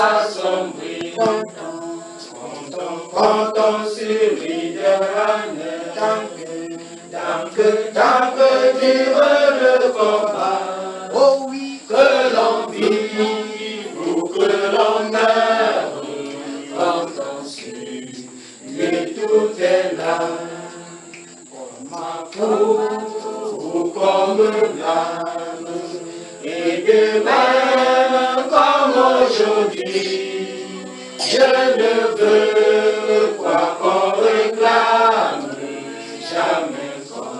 s'assombrit. Quand on survit de l'année, tant que dure le combat. Oh oui, Que l'on vive ou que l'on meure, quand on suit, et tout est là. Comme amour ou comme blâme, et de même comme aujourd'hui, je ne veux quoi qu'on réclame, jamais qu'on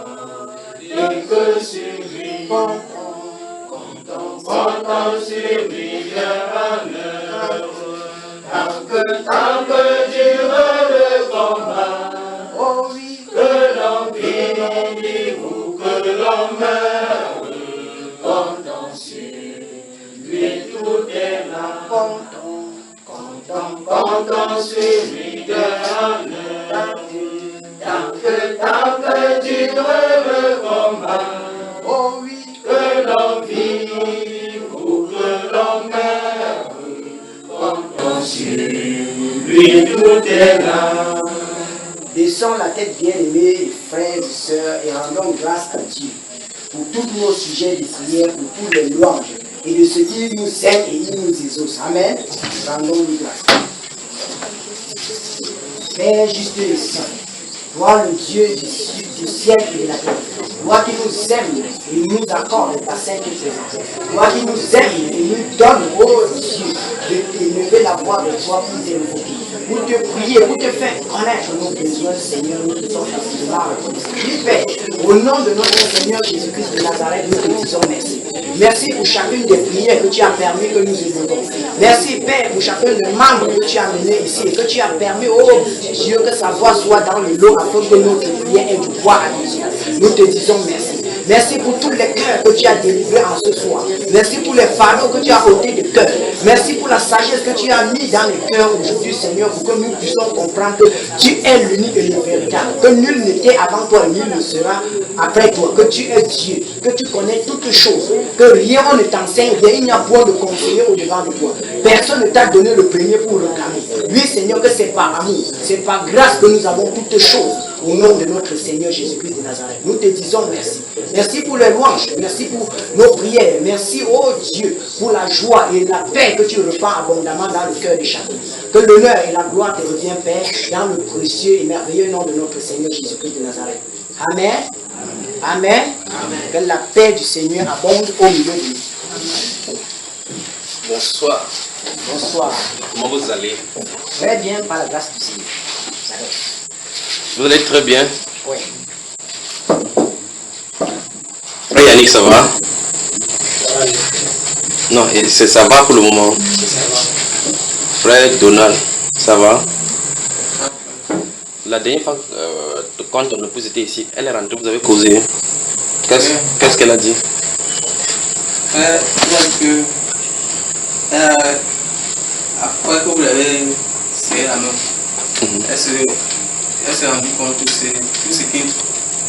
et que survit. Quand on survit bien tant que dure le combat. oh oui, Que l'on vive ou que l'on meure, quand on survit, tout est là. Quand on survit bien tant que dure le combat. oh oui, Que l'on vive ou que l'on meure, quand on survit, tout est là. Baissons la tête, bien-aimés, frères et sœurs, et rendons grâce à Dieu pour tous nos sujets de prière, pour tous les louanges, et de ce qu'il nous aime et il nous exauce. Amen. Rendons-lui grâce. Père juste et saint, toi le Dieu du ciel et de la terre, toi qui nous aimes et nous accorde ta sainte présence, toi qui nous aimes et nous donne, oh Dieu, de t'élever la voix de toi pour t'invoquer, pour te prier, pour te faire connaître nos besoins, Seigneur, nous te sommes facilement reconnaissants. Père, au nom de notre Seigneur Jésus-Christ de Nazareth, nous te disons merci. Merci pour chacune des prières que tu as permis que nous élevons. Merci, Père, pour chacun des membres que tu as menés ici et que tu as permis, oh Dieu, que sa voix soit dans le lot afin que notre prière ait du poids à Dieu. Nous te disons merci. Merci pour tous les cœurs que tu as délivrés en ce soir. Merci pour les fardeaux que tu as ôtés de cœur. Merci pour la sagesse que tu as mis dans les cœurs aujourd'hui, Seigneur, pour que nous puissions comprendre que tu es l'unique et le véritable. Que nul n'était avant toi et nul ne sera après toi. Que tu es Dieu. Que tu connais toutes choses. Que rien ne t'enseigne. Il n'y a point de conseiller au-devant de toi. Personne ne t'a donné le premier pour le réclamer. Oui, Seigneur, que c'est par amour, c'est par grâce que nous avons toutes choses. Au nom de notre Seigneur Jésus-Christ de Nazareth, nous te disons merci. Merci pour les louanges, merci pour nos prières, merci, oh Dieu, pour la joie et la paix que tu repars abondamment dans le cœur de chacun. Que l'honneur et la gloire te reviennent, Père, dans le précieux et merveilleux nom de notre Seigneur Jésus-Christ de Nazareth. Amen. Amen. Amen. Que la paix du Seigneur abonde au milieu de nous. Bonsoir. Bonsoir. Comment vous allez? Très bien, par la grâce du Seigneur. Vous allez très bien? Oui. Hey Yannick, ça va? Non, ça va pour le moment. Frère Donald, ça va? La dernière fois, quand ton épouse était ici, elle est rentrée, vous avez causé. Qu'est-ce qu'elle a dit? Elle a dit que après que vous l'avez serré la main, elle s'est rendue compte que c'est tout ce qui...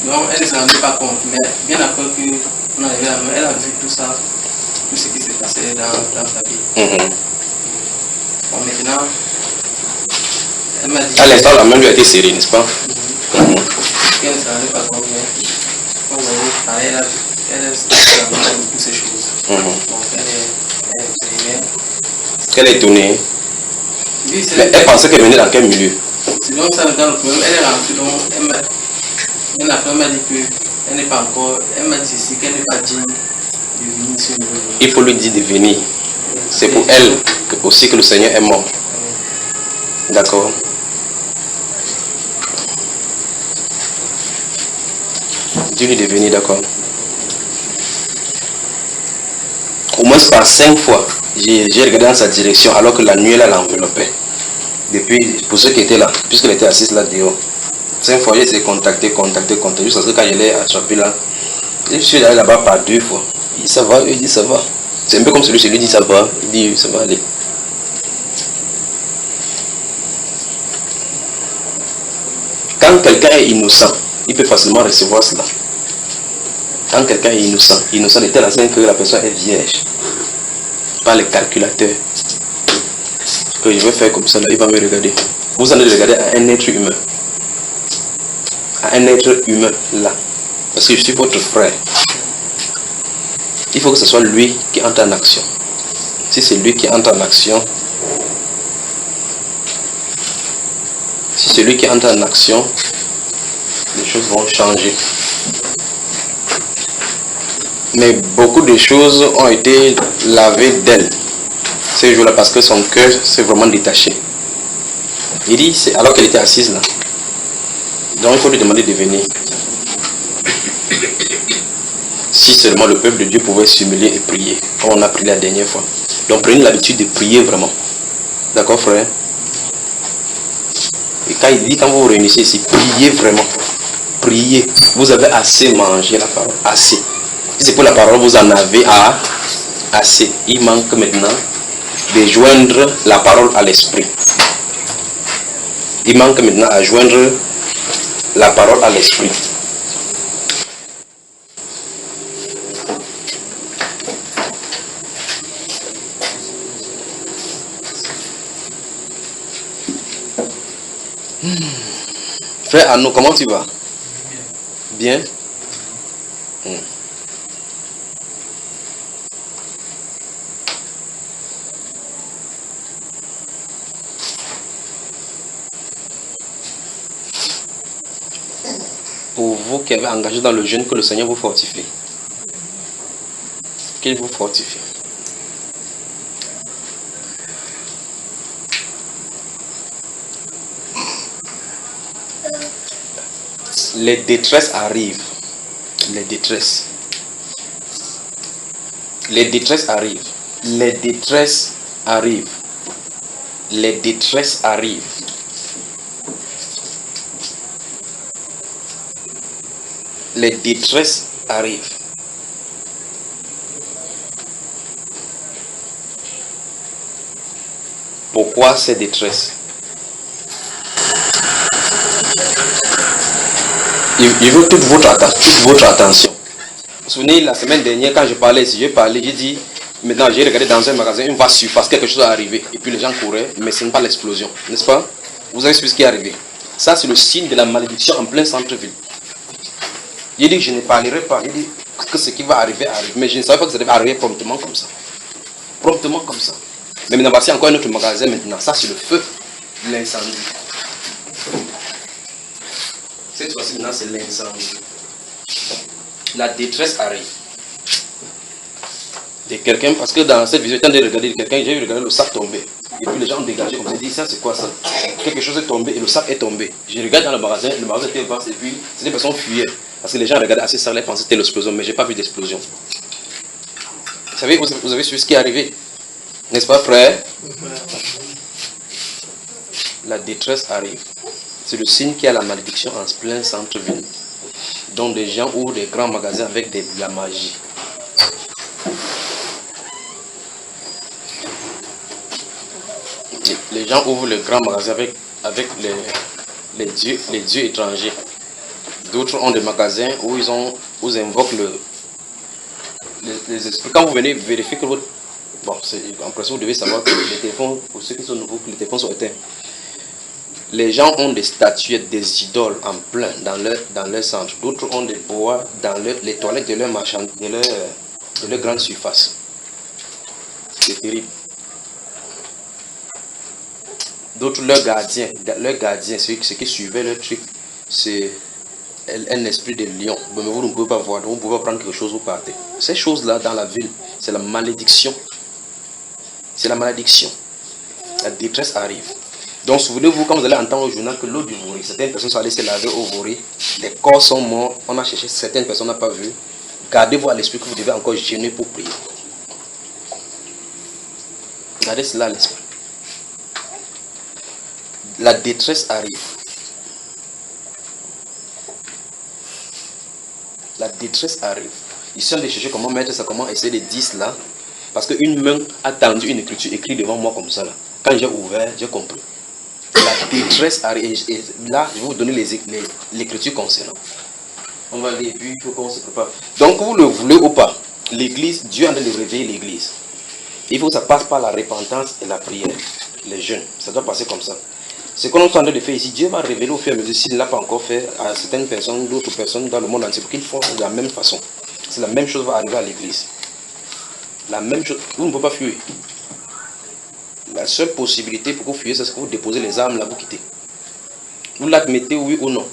Non, elle ne s'en rendait pas compte, mais bien après qu'on a levé la main, elle a vu tout ça, tout ce qui s'est passé dans sa vie. Bon, maintenant, elle m'a dit... À l'instant, la main lui a été serrée, n'est-ce pas? Elle ne s'en rendait pas compte, mais comme vous voyez, pareil, elle s'est rendue compte de toutes ces choses. Donc, elle est étonnée. Elle est étonnée. Oui, mais elle pensait qu'elle venait dans quel milieu? C'est donc ça dans le problème. Elle est rentrée, donc elle m'a dit qu'elle n'est pas encore, elle m'a dit ceci, qu'elle n'est pas digne de venir sur le... Il faut lui dire de venir. C'est pour elle que aussi que le Seigneur est mort. D'accord. Dis-lui de venir, d'accord. Au moins par 5 fois, j'ai regardé dans sa direction alors que la nuit elle l'enveloppait. Depuis, pour ceux qui étaient là, puisqu'elle était assise là dehors, 5 fois j'ai essayé de contacter, jusqu'à ce que quand je l'ai attrapé là, je suis allé là-bas par 2 fois. Il dit ça va, il dit ça va. C'est un peu comme celui qui lui dit ça va, il dit ça va aller. Quand quelqu'un est innocent, il peut facilement recevoir cela. Quand quelqu'un est innocent de telle enseigne que la personne est vierge, par les calculateurs. que je vais faire comme ça, là, il va me regarder. Vous allez regarder à un être humain. À un être humain, là. Parce que je suis votre frère. Il faut que ce soit lui qui entre en action. Si c'est lui qui entre en action, les choses vont changer. Mais beaucoup de choses ont été lavées d'elle ces jours-là parce que son cœur s'est vraiment détaché. Il dit, alors qu'elle était assise là, donc il faut lui demander de venir. Si seulement le peuple de Dieu pouvait s'humilier et prier, comme on a prié la dernière fois. Donc prenez l'habitude de prier vraiment. D'accord, frère? Et quand il dit, quand vous vous réunissez ici, priez vraiment. Priez. Vous avez assez mangé la parole. Assez. Si c'est pour la parole, vous en avez assez. Il manque maintenant de joindre la parole à l'esprit. Il manque maintenant à joindre la parole à l'esprit. Frère Arnaud, comment tu vas? Bien. Pour vous qui avez engagé dans le jeûne, que le Seigneur vous fortifie. Qu'il vous fortifie. Les détresses arrivent. Les détresses. Les détresses arrivent. Les détresses arrivent. Les détresses arrivent. Les détresses arrivent. Pourquoi ces détresses? Il veut toute votre attention. Vous vous souvenez, la semaine dernière, quand je parlais ici, j'ai dit, maintenant j'ai regardé dans un magasin, une voie surface, quelque chose est arrivé. Et puis les gens couraient, mais ce n'est pas l'explosion, n'est-ce pas? Vous avez su ce qui est arrivé. Ça, c'est le signe de la malédiction en plein centre-ville. Il dit, je ne parlerai pas. Il dit que ce qui va arriver arrive. Mais je ne savais pas que ça devait arriver promptement comme ça. Promptement comme ça. Mais maintenant, voici encore un autre magasin maintenant. Ça, c'est le feu, l'incendie. Cette fois-ci, maintenant, c'est l'incendie. La détresse arrive. De quelqu'un, parce que dans cette vision, de regarder quelqu'un, j'ai regardé le sac tomber. Et puis les gens ont dégagé comme ça. J'ai dit, ça c'est quoi ça? Quelque chose est tombé et le sac est tombé. Je regarde dans le magasin était vaste et puis ces personnes fuyaient. Parce que les gens regardaient assez ça, les pensaient que c'était l'explosion, mais je n'ai pas vu d'explosion. Vous savez, vous avez su ce qui est arrivé. N'est-ce pas, frère? La détresse arrive. C'est le signe qu'il y a la malédiction en plein centre-ville. Donc des gens ouvrent des grands magasins avec de la magie. Les gens ouvrent les grands magasins avec les dieux étrangers. D'autres ont des magasins où ils invoquent les esprits. Quand vous venez vérifier que votre... Bon, en principe, vous devez savoir que les téléphones, pour ceux qui sont nouveaux, que les téléphones sont éteints. Les gens ont des statuettes, des idoles en plein dans leur centre. D'autres ont des bois dans les toilettes de leur grande surface. C'est terrible. D'autres, leurs gardiens, ceux qui suivaient leur truc, c'est un esprit de lion. Mais vous ne pouvez pas voir, donc vous pouvez prendre quelque chose, vous partez. Ces choses-là dans la ville, c'est la malédiction. C'est la malédiction. La détresse arrive. Donc souvenez-vous, quand vous allez entendre au journal que l'eau du Vori, certaines personnes sont allées se laver au Vori, les corps sont morts, on a cherché, certaines personnes n'ont pas vu. Gardez-vous à l'esprit que vous devez encore jeûner pour prier. Gardez cela à l'esprit. La détresse arrive. La détresse arrive. Ils sont allés chercher comment mettre ça, comment essayer de dire cela. Parce qu'une main a tendu une écriture écrite devant moi comme ça. Là. Quand j'ai ouvert, j'ai compris. La détresse arrive. Et là, je vais vous donner l'écriture concernant. On va lire, puis il faut qu'on se prépare. Donc, vous le voulez ou pas, l'église, Dieu est en train de réveiller l'église. Il faut que ça passe par la repentance et la prière. les jeunes. Ça doit passer comme ça. Ce qu'on est en train de faire ici, Dieu va révéler au fur et à mesure, s'il ne l'a pas encore fait à certaines personnes, d'autres personnes dans le monde entier, pour qu'ils font de la même façon. C'est la même chose va arriver à l'église. La même chose, vous ne pouvez pas fuir. La seule possibilité pour que vous fuyiez, c'est que vous déposez les armes là, vous quittez. Vous l'admettez, oui ou non.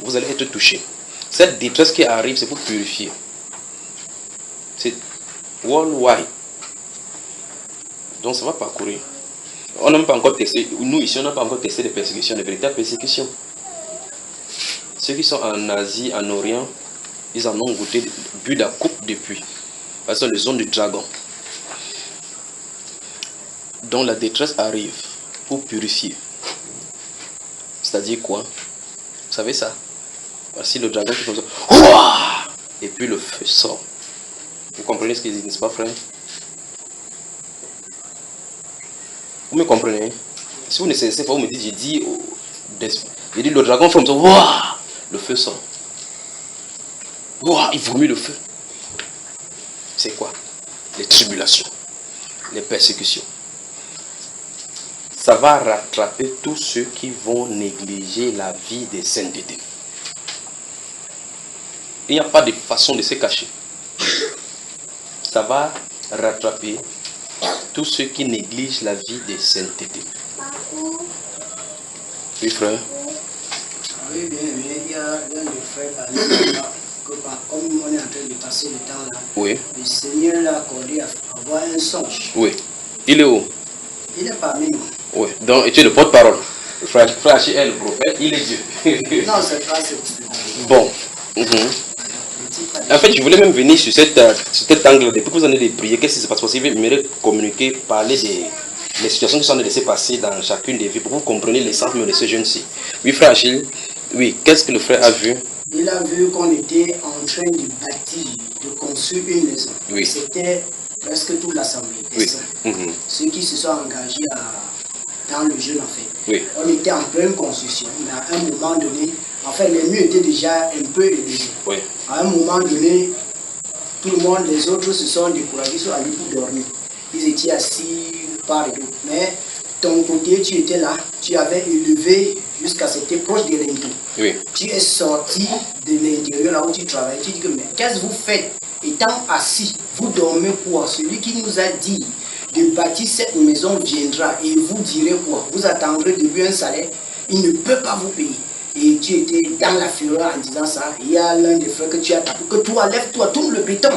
Vous allez être touché. Cette détresse qui arrive, c'est pour purifier. C'est worldwide. Donc ça va parcourir. On n'a pas encore testé, nous ici on n'a pas encore testé des persécutions, des véritables persécutions. Ceux qui sont en Asie, en Orient, ils en ont goûté, bu de la coupe depuis. Parce que c'est les zones du dragon. Donc la détresse arrive pour purifier. C'est-à-dire quoi? Vous savez ça? Voici le dragon qui fait comme ça. Ouah! Et puis le feu sort. Vous comprenez ce qu'il dit, n'est-ce pas, frère? Vous me comprenez? Si vous ne savez pas, vous me dites, j'ai dit le dragon fait comme ça. Ouah! Le feu sort. Ouah! Il vomit le feu. C'est quoi? Les tribulations, les persécutions. Ça va rattraper tous ceux qui vont négliger la vie des saintetés. Il n'y a pas de façon de se cacher. Ça va rattraper tous ceux qui négligent la vie des saintetés. Oui, frère. Oui, bien, il y a un frère que comme on est en train de passer le temps là, Oui. le Seigneur l'a accordé à avoir un songe. Oui. Il est où? Il est parmi nous. Oui. Donc, tu es le porte-parole. Frère Hachi est le prophète, il est Dieu. Non, c'est pas ça. Bon. En fait, je voulais même venir sur cet angle. Depuis que vous en avez prié, qu'est-ce qui se passe? Parce qu'il j'aimerais communiquer, parler des situations qui sont laissées passer dans chacune des vies pour que vous compreniez l'essence de ce jeune-ci. Oui, frère Achille, oui, qu'est-ce que le frère a vu? Il a vu qu'on était en train de bâtir, de construire une maison. Oui. C'était presque toute l'assemblée. Oui. Ceux qui se sont engagés dans le jeûne, en fait. Oui. On était en pleine construction, mais à un moment donné, en fait, les murs étaient déjà un peu élevés. Oui. À un moment donné, tout le monde, les autres se sont découragés, ils sont allés pour dormir. Ils étaient assis par et d'autre. Mais ton côté, tu étais là, tu avais élevé jusqu'à c'était proche de l'intérieur. Oui. Tu es sorti de l'intérieur, là où tu travailles. Tu dis que, mais qu'est-ce que vous faites? Étant assis, vous dormez quoi? Celui qui nous a dit de bâtir cette maison viendra et vous direz quoi? Vous attendrez de lui un salaire, il ne peut pas vous payer. Et tu étais dans la fureur en disant ça. Il y a l'un des frères que tu as tapé, que toi, lève-toi, tourne le béton.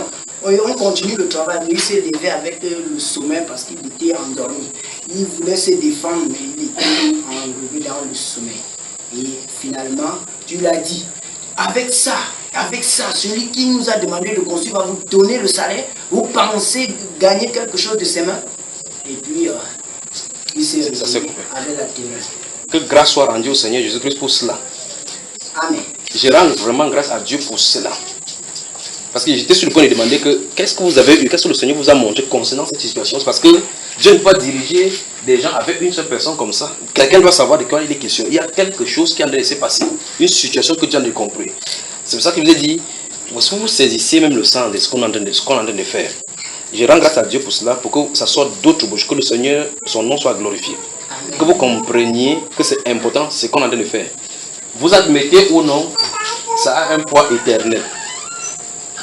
On continue le travail, mais il s'est levé avec le sommeil parce qu'il était endormi. Il voulait se défendre, mais il était enlevé dans le sommeil. Et finalement, tu l'as dit, avec ça, celui qui nous a demandé de construire va vous donner le salaire. Vous pensez gagner quelque chose de ses mains? Et puis, il s'est réveillé avec la terreur. Que grâce soit rendue au Seigneur Jésus-Christ pour cela. Amen. Je rends vraiment grâce à Dieu pour cela. Parce que j'étais sur le point de demander qu'est-ce que vous avez eu, qu'est-ce que le Seigneur vous a montré concernant cette situation. Parce que Dieu ne peut pas diriger des gens avec une seule personne comme ça. Quelqu'un doit savoir de quoi il est question. Il y a quelque chose qui a laissé passer. Une situation que Dieu a compris. C'est pour ça que je vous ai dit, si vous saisissez même le sens de ce qu'on est en train de faire. Je rends grâce à Dieu pour cela, pour que ça soit d'autres bouches, que le Seigneur, son nom soit glorifié. Que vous compreniez que c'est important ce qu'on est en train de faire. Vous admettez ou non, ça a un poids éternel.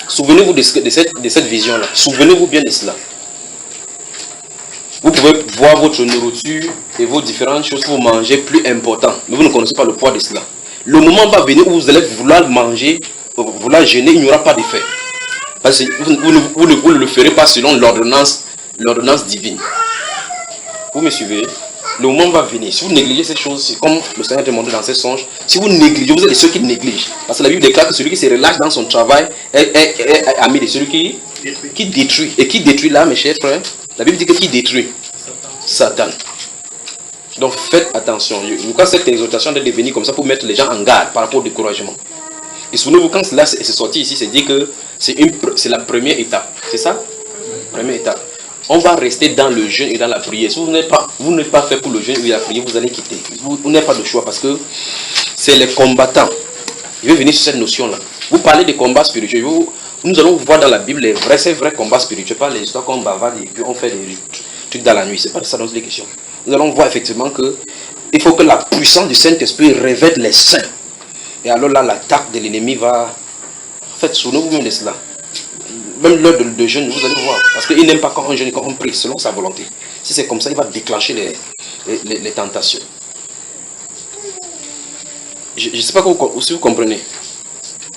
Souvenez-vous de cette vision-là. Souvenez-vous bien de cela. Vous pouvez voir votre nourriture et vos différentes choses que vous mangez plus importantes, mais vous ne connaissez pas le poids de cela. Le moment va venir où vous allez vouloir manger, vouloir jeûner, il n'y aura pas d'effet. Parce que vous ne le ferez pas selon l'ordonnance divine. Vous me suivez? Le moment va venir. Si vous négligez ces choses, c'est comme le Seigneur te montré dans ses songes. Si vous négligez, vous êtes ceux qui négligent. Parce que la Bible déclare que celui qui se relâche dans son travail est ami de celui qui détruit. Et qui détruit là, mes chers frères? La Bible dit que qui détruit? Satan. Donc faites attention. Quand cette exhortation doit devenir comme ça pour mettre les gens en garde par rapport au découragement. Et souvenez-vous, quand cela est sorti ici, c'est dit que c'est la première étape. C'est ça? Première étape. On va rester dans le jeûne et dans la prière. Si vous n'êtes pas fait pour le jeûne et la prière, vous allez quitter. Vous n'avez pas de choix parce que c'est les combattants. Je vais venir sur cette notion-là. Vous parlez des combats spirituels. Nous allons voir dans la Bible les vrais combats spirituels, pas les histoires qu'on bavarde et puis on fait des trucs dans la nuit. C'est pas de ça dont il est question. nous allons voir effectivement que il faut que la puissance du Saint-Esprit revête les saints. Et alors là, l'attaque de l'ennemi va... En fait, souvenez-vous même de cela. Même l'heure de jeûne, vous allez voir. Parce qu'il n'aime pas quand on jeûne et quand on prie, selon sa volonté. Si c'est comme ça, il va déclencher les tentations. Je ne sais pas si vous comprenez.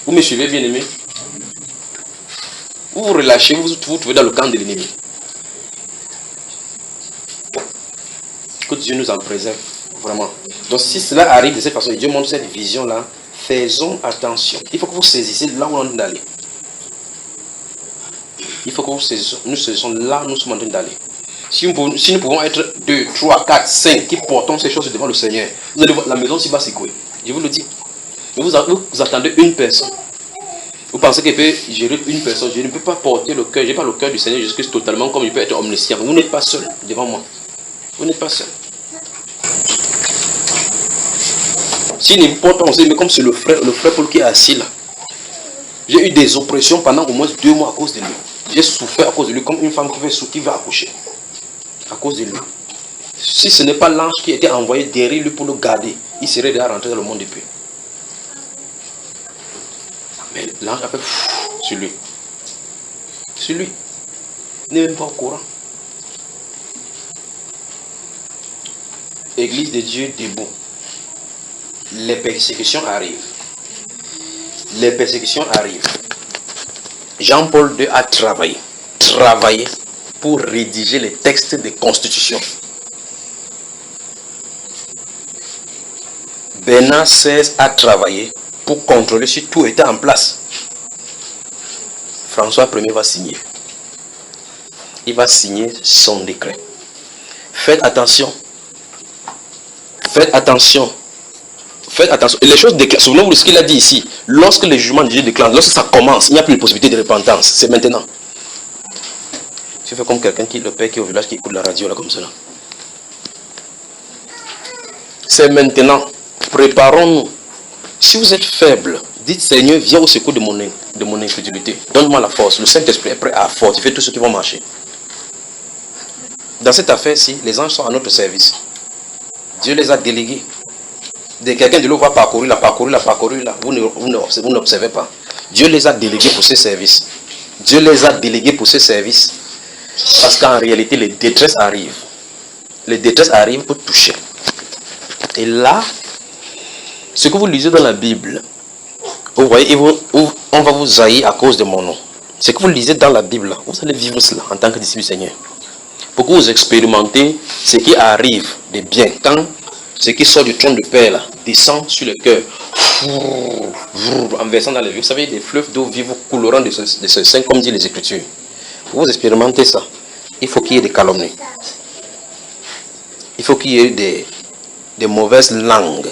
Vous me suivez, bien aimé? Vous vous relâchez, vous vous trouvez dans le camp de l'ennemi. Que Dieu nous en préserve, vraiment. Donc si cela arrive de cette façon, et Dieu montre cette vision-là, faisons attention. Il faut que vous saisissiez là où on est en train d'aller. Il faut que nous saisissons là où nous sommes en train d'aller. Si nous pouvons être 2, 3, 4, 5 qui portons ces choses devant le Seigneur, vous allez voir, la maison s'y va secouer. Je vous le dis. Vous attendez une personne. Vous pensez qu'il peut gérer une personne. Je ne peux pas porter le cœur. Je n'ai pas le cœur du Seigneur Jésus-Christ totalement comme il peut être omniscient. Vous n'êtes pas seul devant moi. Vous n'êtes pas seul. S'il ne vous porte pas, on sait, mais comme c'est le frère Paul qui est assis là. J'ai eu des oppressions pendant au moins 2 mois à cause de lui. J'ai souffert à cause de lui comme une femme qui va accoucher. À cause de lui. Si ce n'est pas l'ange qui était envoyé derrière lui pour le garder, il serait déjà rentré dans le monde depuis. Mais l'ange a fait sur lui. Sur lui. Il n'est même pas au courant. Église de Dieu debout. Les persécutions arrivent. Les persécutions arrivent. Jean-Paul II a travaillé pour rédiger les textes de constitution. Bernard XVI a travaillé pour contrôler si tout était en place. François Ier va signer. Il va signer son décret. Faites attention. Faites attention. Faites attention. Les choses déclenchent. Souvenez-vous de ce qu'il a dit ici. Lorsque les jugements de Dieu déclenchent, lorsque ça commence, il n'y a plus de possibilité de repentance. C'est maintenant. Je fais comme quelqu'un le père qui est au village qui écoute la radio là comme cela. C'est maintenant. Préparons-nous. Si vous êtes faible, dites Seigneur, viens au secours de mon incrédulité. Donne-moi la force. Le Saint-Esprit est prêt à fortifier tous ceux qui vont marcher. Dans cette affaire-ci, les anges sont à notre service. Dieu les a délégués. Dès quelqu'un de l'eau va parcourir là, vous n'observez pas. Dieu les a délégués pour ces services. Dieu les a délégués pour ces services. Parce qu'en réalité, les détresses arrivent. Les détresses arrivent pour toucher. Et là, ce que vous lisez dans la Bible, vous voyez, on va vous haïr à cause de mon nom. Ce que vous lisez dans la Bible, vous allez vivre cela en tant que disciple du Seigneur. Pour que vous expérimentez ce qui arrive de bien. Quand ce qui sort du trône de Père là, descend sur le cœur, en versant dans les vies. Vous savez, des fleuves d'eau vive couleront de ce sein, comme dit les Écritures. Pour vous expérimenter ça, il faut qu'il y ait des calomnies. Il faut qu'il y ait des mauvaises langues.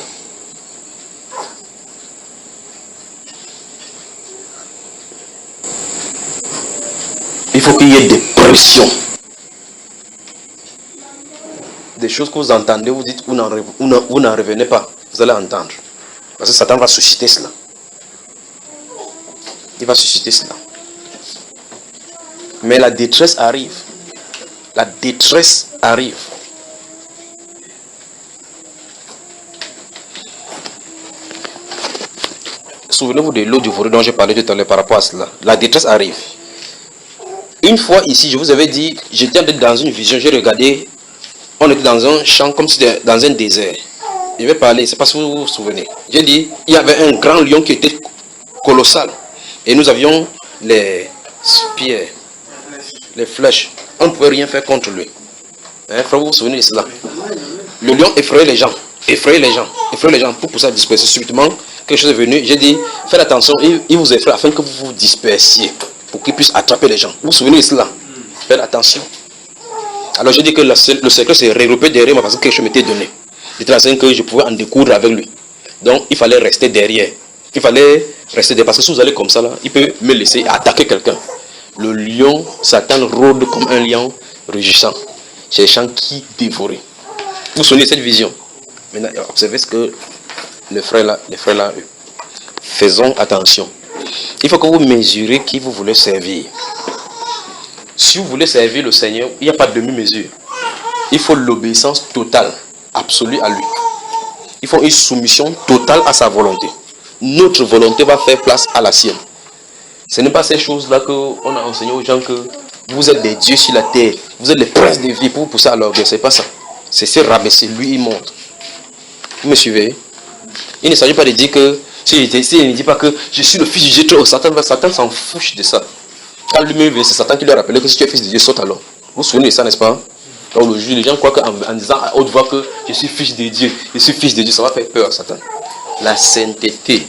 Il faut qu'il y ait des pressions. Des choses que vous entendez, vous dites, vous n'en revenez pas. Vous allez entendre. Parce que Satan va susciter cela. Il va susciter cela. Mais la détresse arrive. La détresse arrive. Souvenez-vous de l'eau du Voreux dont j'ai parlé tout à l'heure par rapport à cela. La détresse arrive. Une fois ici, je vous avais dit, j'étais dans une vision, j'ai regardé, on était dans un champ comme si c'était dans un désert. Je vais parler, c'est parce que vous vous souvenez. J'ai dit, il y avait un grand lion qui était colossal. Et nous avions les pierres, les flèches. On ne pouvait rien faire contre lui. Hein, frère, vous vous souvenez de cela? Le lion effrayait les gens. Effrayait les gens pour pousser à disperser. Subitement, quelque chose est venu. J'ai dit, faites attention, il vous effraie afin que vous vous dispersiez. Pour qu'il puisse attraper les gens. Vous vous souvenez de cela? Faites attention. Alors j'ai dit que le secret s'est regroupé derrière moi parce que quelque chose m'était donné. J'étais assuré que je pouvais en découdre avec lui. Donc il fallait rester derrière. Il fallait rester derrière. Parce que si vous allez comme ça, là, il peut me laisser attaquer quelqu'un. Le lion, Satan rôde comme un lion rugissant. Cherchant qui dévorer. Vous vous souvenez de cette vision? Maintenant, observez ce que les frères là, eux. Faisons attention. Il faut que vous mesurez qui vous voulez servir. Si vous voulez servir le Seigneur, il n'y a pas de demi-mesure. il faut l'obéissance totale, absolue à lui. Il faut une soumission totale à sa volonté. Notre volonté va faire place à la sienne. Ce n'est pas ces choses-là qu'on a enseigné aux gens que vous êtes des dieux sur la terre, vous êtes les princes des vies pour vous pousser à l'orgueil. Ce n'est pas ça. C'est se rabaisser. Lui, il monte. Vous me suivez? Il ne s'agit pas de dire que, s'il ne dit pas que je suis le fils du Dieu, oh, Satan s'en fiche de ça. Quand lui-même, c'est Satan qui lui a rappelé que si tu es fils de Dieu, saute alors. Vous vous souvenez de ça, n'est-ce pas? Donc le juge, les gens croient qu'en disant à haute voix que je suis fils de Dieu, ça va faire peur à Satan. La sainteté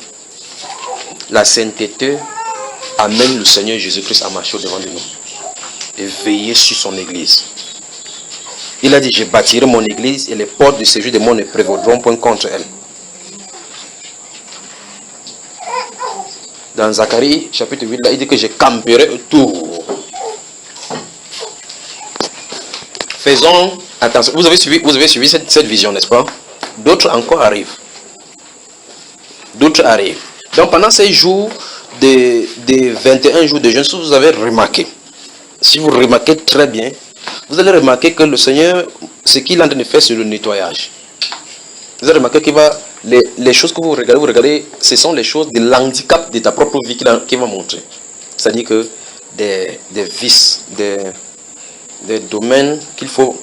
amène le Seigneur Jésus-Christ à marcher au-devant de nous et veiller sur son église. Il a dit, je bâtirai mon église et les portes du séjour des mondes ne prévaudront point contre elle. Dans Zacharie, chapitre 8, là, il dit que je camperai autour. Faisons attention. Vous avez suivi cette vision, n'est-ce pas? D'autres encore arrivent. Donc pendant ces jours, des 21 jours de jeûne, si vous avez remarqué, si vous remarquez très bien, vous allez remarquer que le Seigneur, ce qu'il est en train de faire, c'est le nettoyage. Vous allez remarquer qu'il va, les choses que vous regardez, ce sont les choses de l'handicap de ta propre vie qu'il va montrer. C'est-à-dire que des vices, des domaines qu'il faut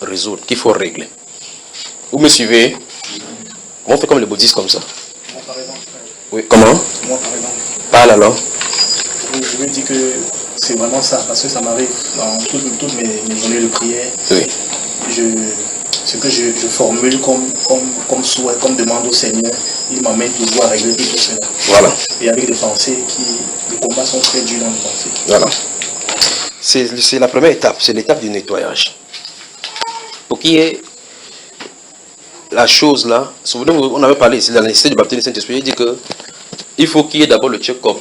résoudre, qu'il faut régler. Vous me suivez? On fait comme les bouddhistes comme ça. Oui, comment? Moi, par exemple. Parle alors. Je veux dire que c'est vraiment ça, parce que ça m'arrive dans toutes mes journées de prière. Oui. Ce que je formule comme souhait, comme demande au Seigneur, il m'amène toujours à régler tout cela. Voilà. Et avec des pensées les combats sont très durs dans les pensées. Voilà. C'est la première étape, c'est l'étape du nettoyage. Pour qu'il y ait la chose là, souvenez-vous, on avait parlé ici de la nécessité du baptême du Saint-Esprit. Il dit que il faut qu'il y ait d'abord le check-up.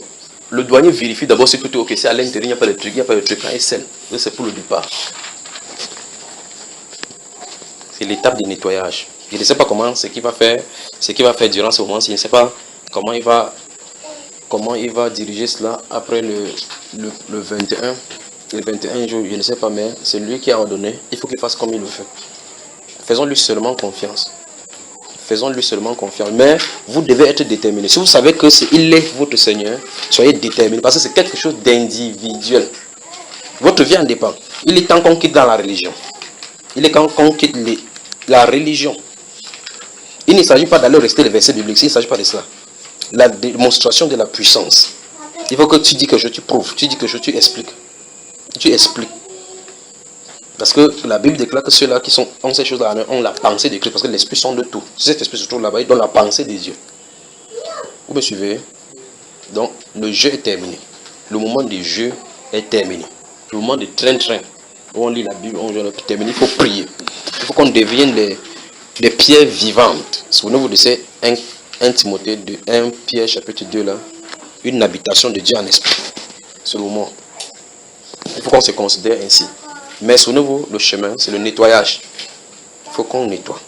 Le douanier vérifie d'abord si tout est ok, c'est à l'intérieur, il n'y a pas de truc, quand il scelle. C'est pour le départ. C'est l'étape du nettoyage. Il ne sait pas comment, ce qu'il va faire durant ce moment-ci, il ne sait pas comment il va diriger cela après le 21. Les 21 jours, je ne sais pas, mais c'est lui qui a ordonné. Il faut qu'il fasse comme il le fait. Faisons-lui seulement confiance. Faisons-lui seulement confiance. Mais vous devez être déterminé. Si vous savez que il est votre Seigneur, soyez déterminé. Parce que c'est quelque chose d'individuel. Votre vie en dépend. Il est temps qu'on quitte dans la religion. Il est temps qu'on quitte la religion. Il ne s'agit pas d'aller rester les versets bibliques. Il ne s'agit pas de cela. La démonstration de la puissance. Il faut que tu dis que tu prouves. Tu dis que tu expliques. Tu expliques. Parce que la Bible déclare que ceux-là qui ont ces choses-là ont la pensée de Christ. Parce que l'esprit sont de tout. Cet esprit se trouve là-bas, il donne la pensée des dieux. Vous me suivez? Donc, le jeu est terminé. Le moment du jeu est terminé. Le moment du train-train, où on lit la Bible, on est terminé. Il faut prier. Il faut qu'on devienne des pierres vivantes. Souvenez-vous de ces 1 Timothée, 1 Pierre chapitre 2 là. Une habitation de Dieu en esprit. C'est le moment. Il faut qu'on se considère ainsi. Mais souvenez-vous, le chemin, c'est le nettoyage. Il faut qu'on nettoie.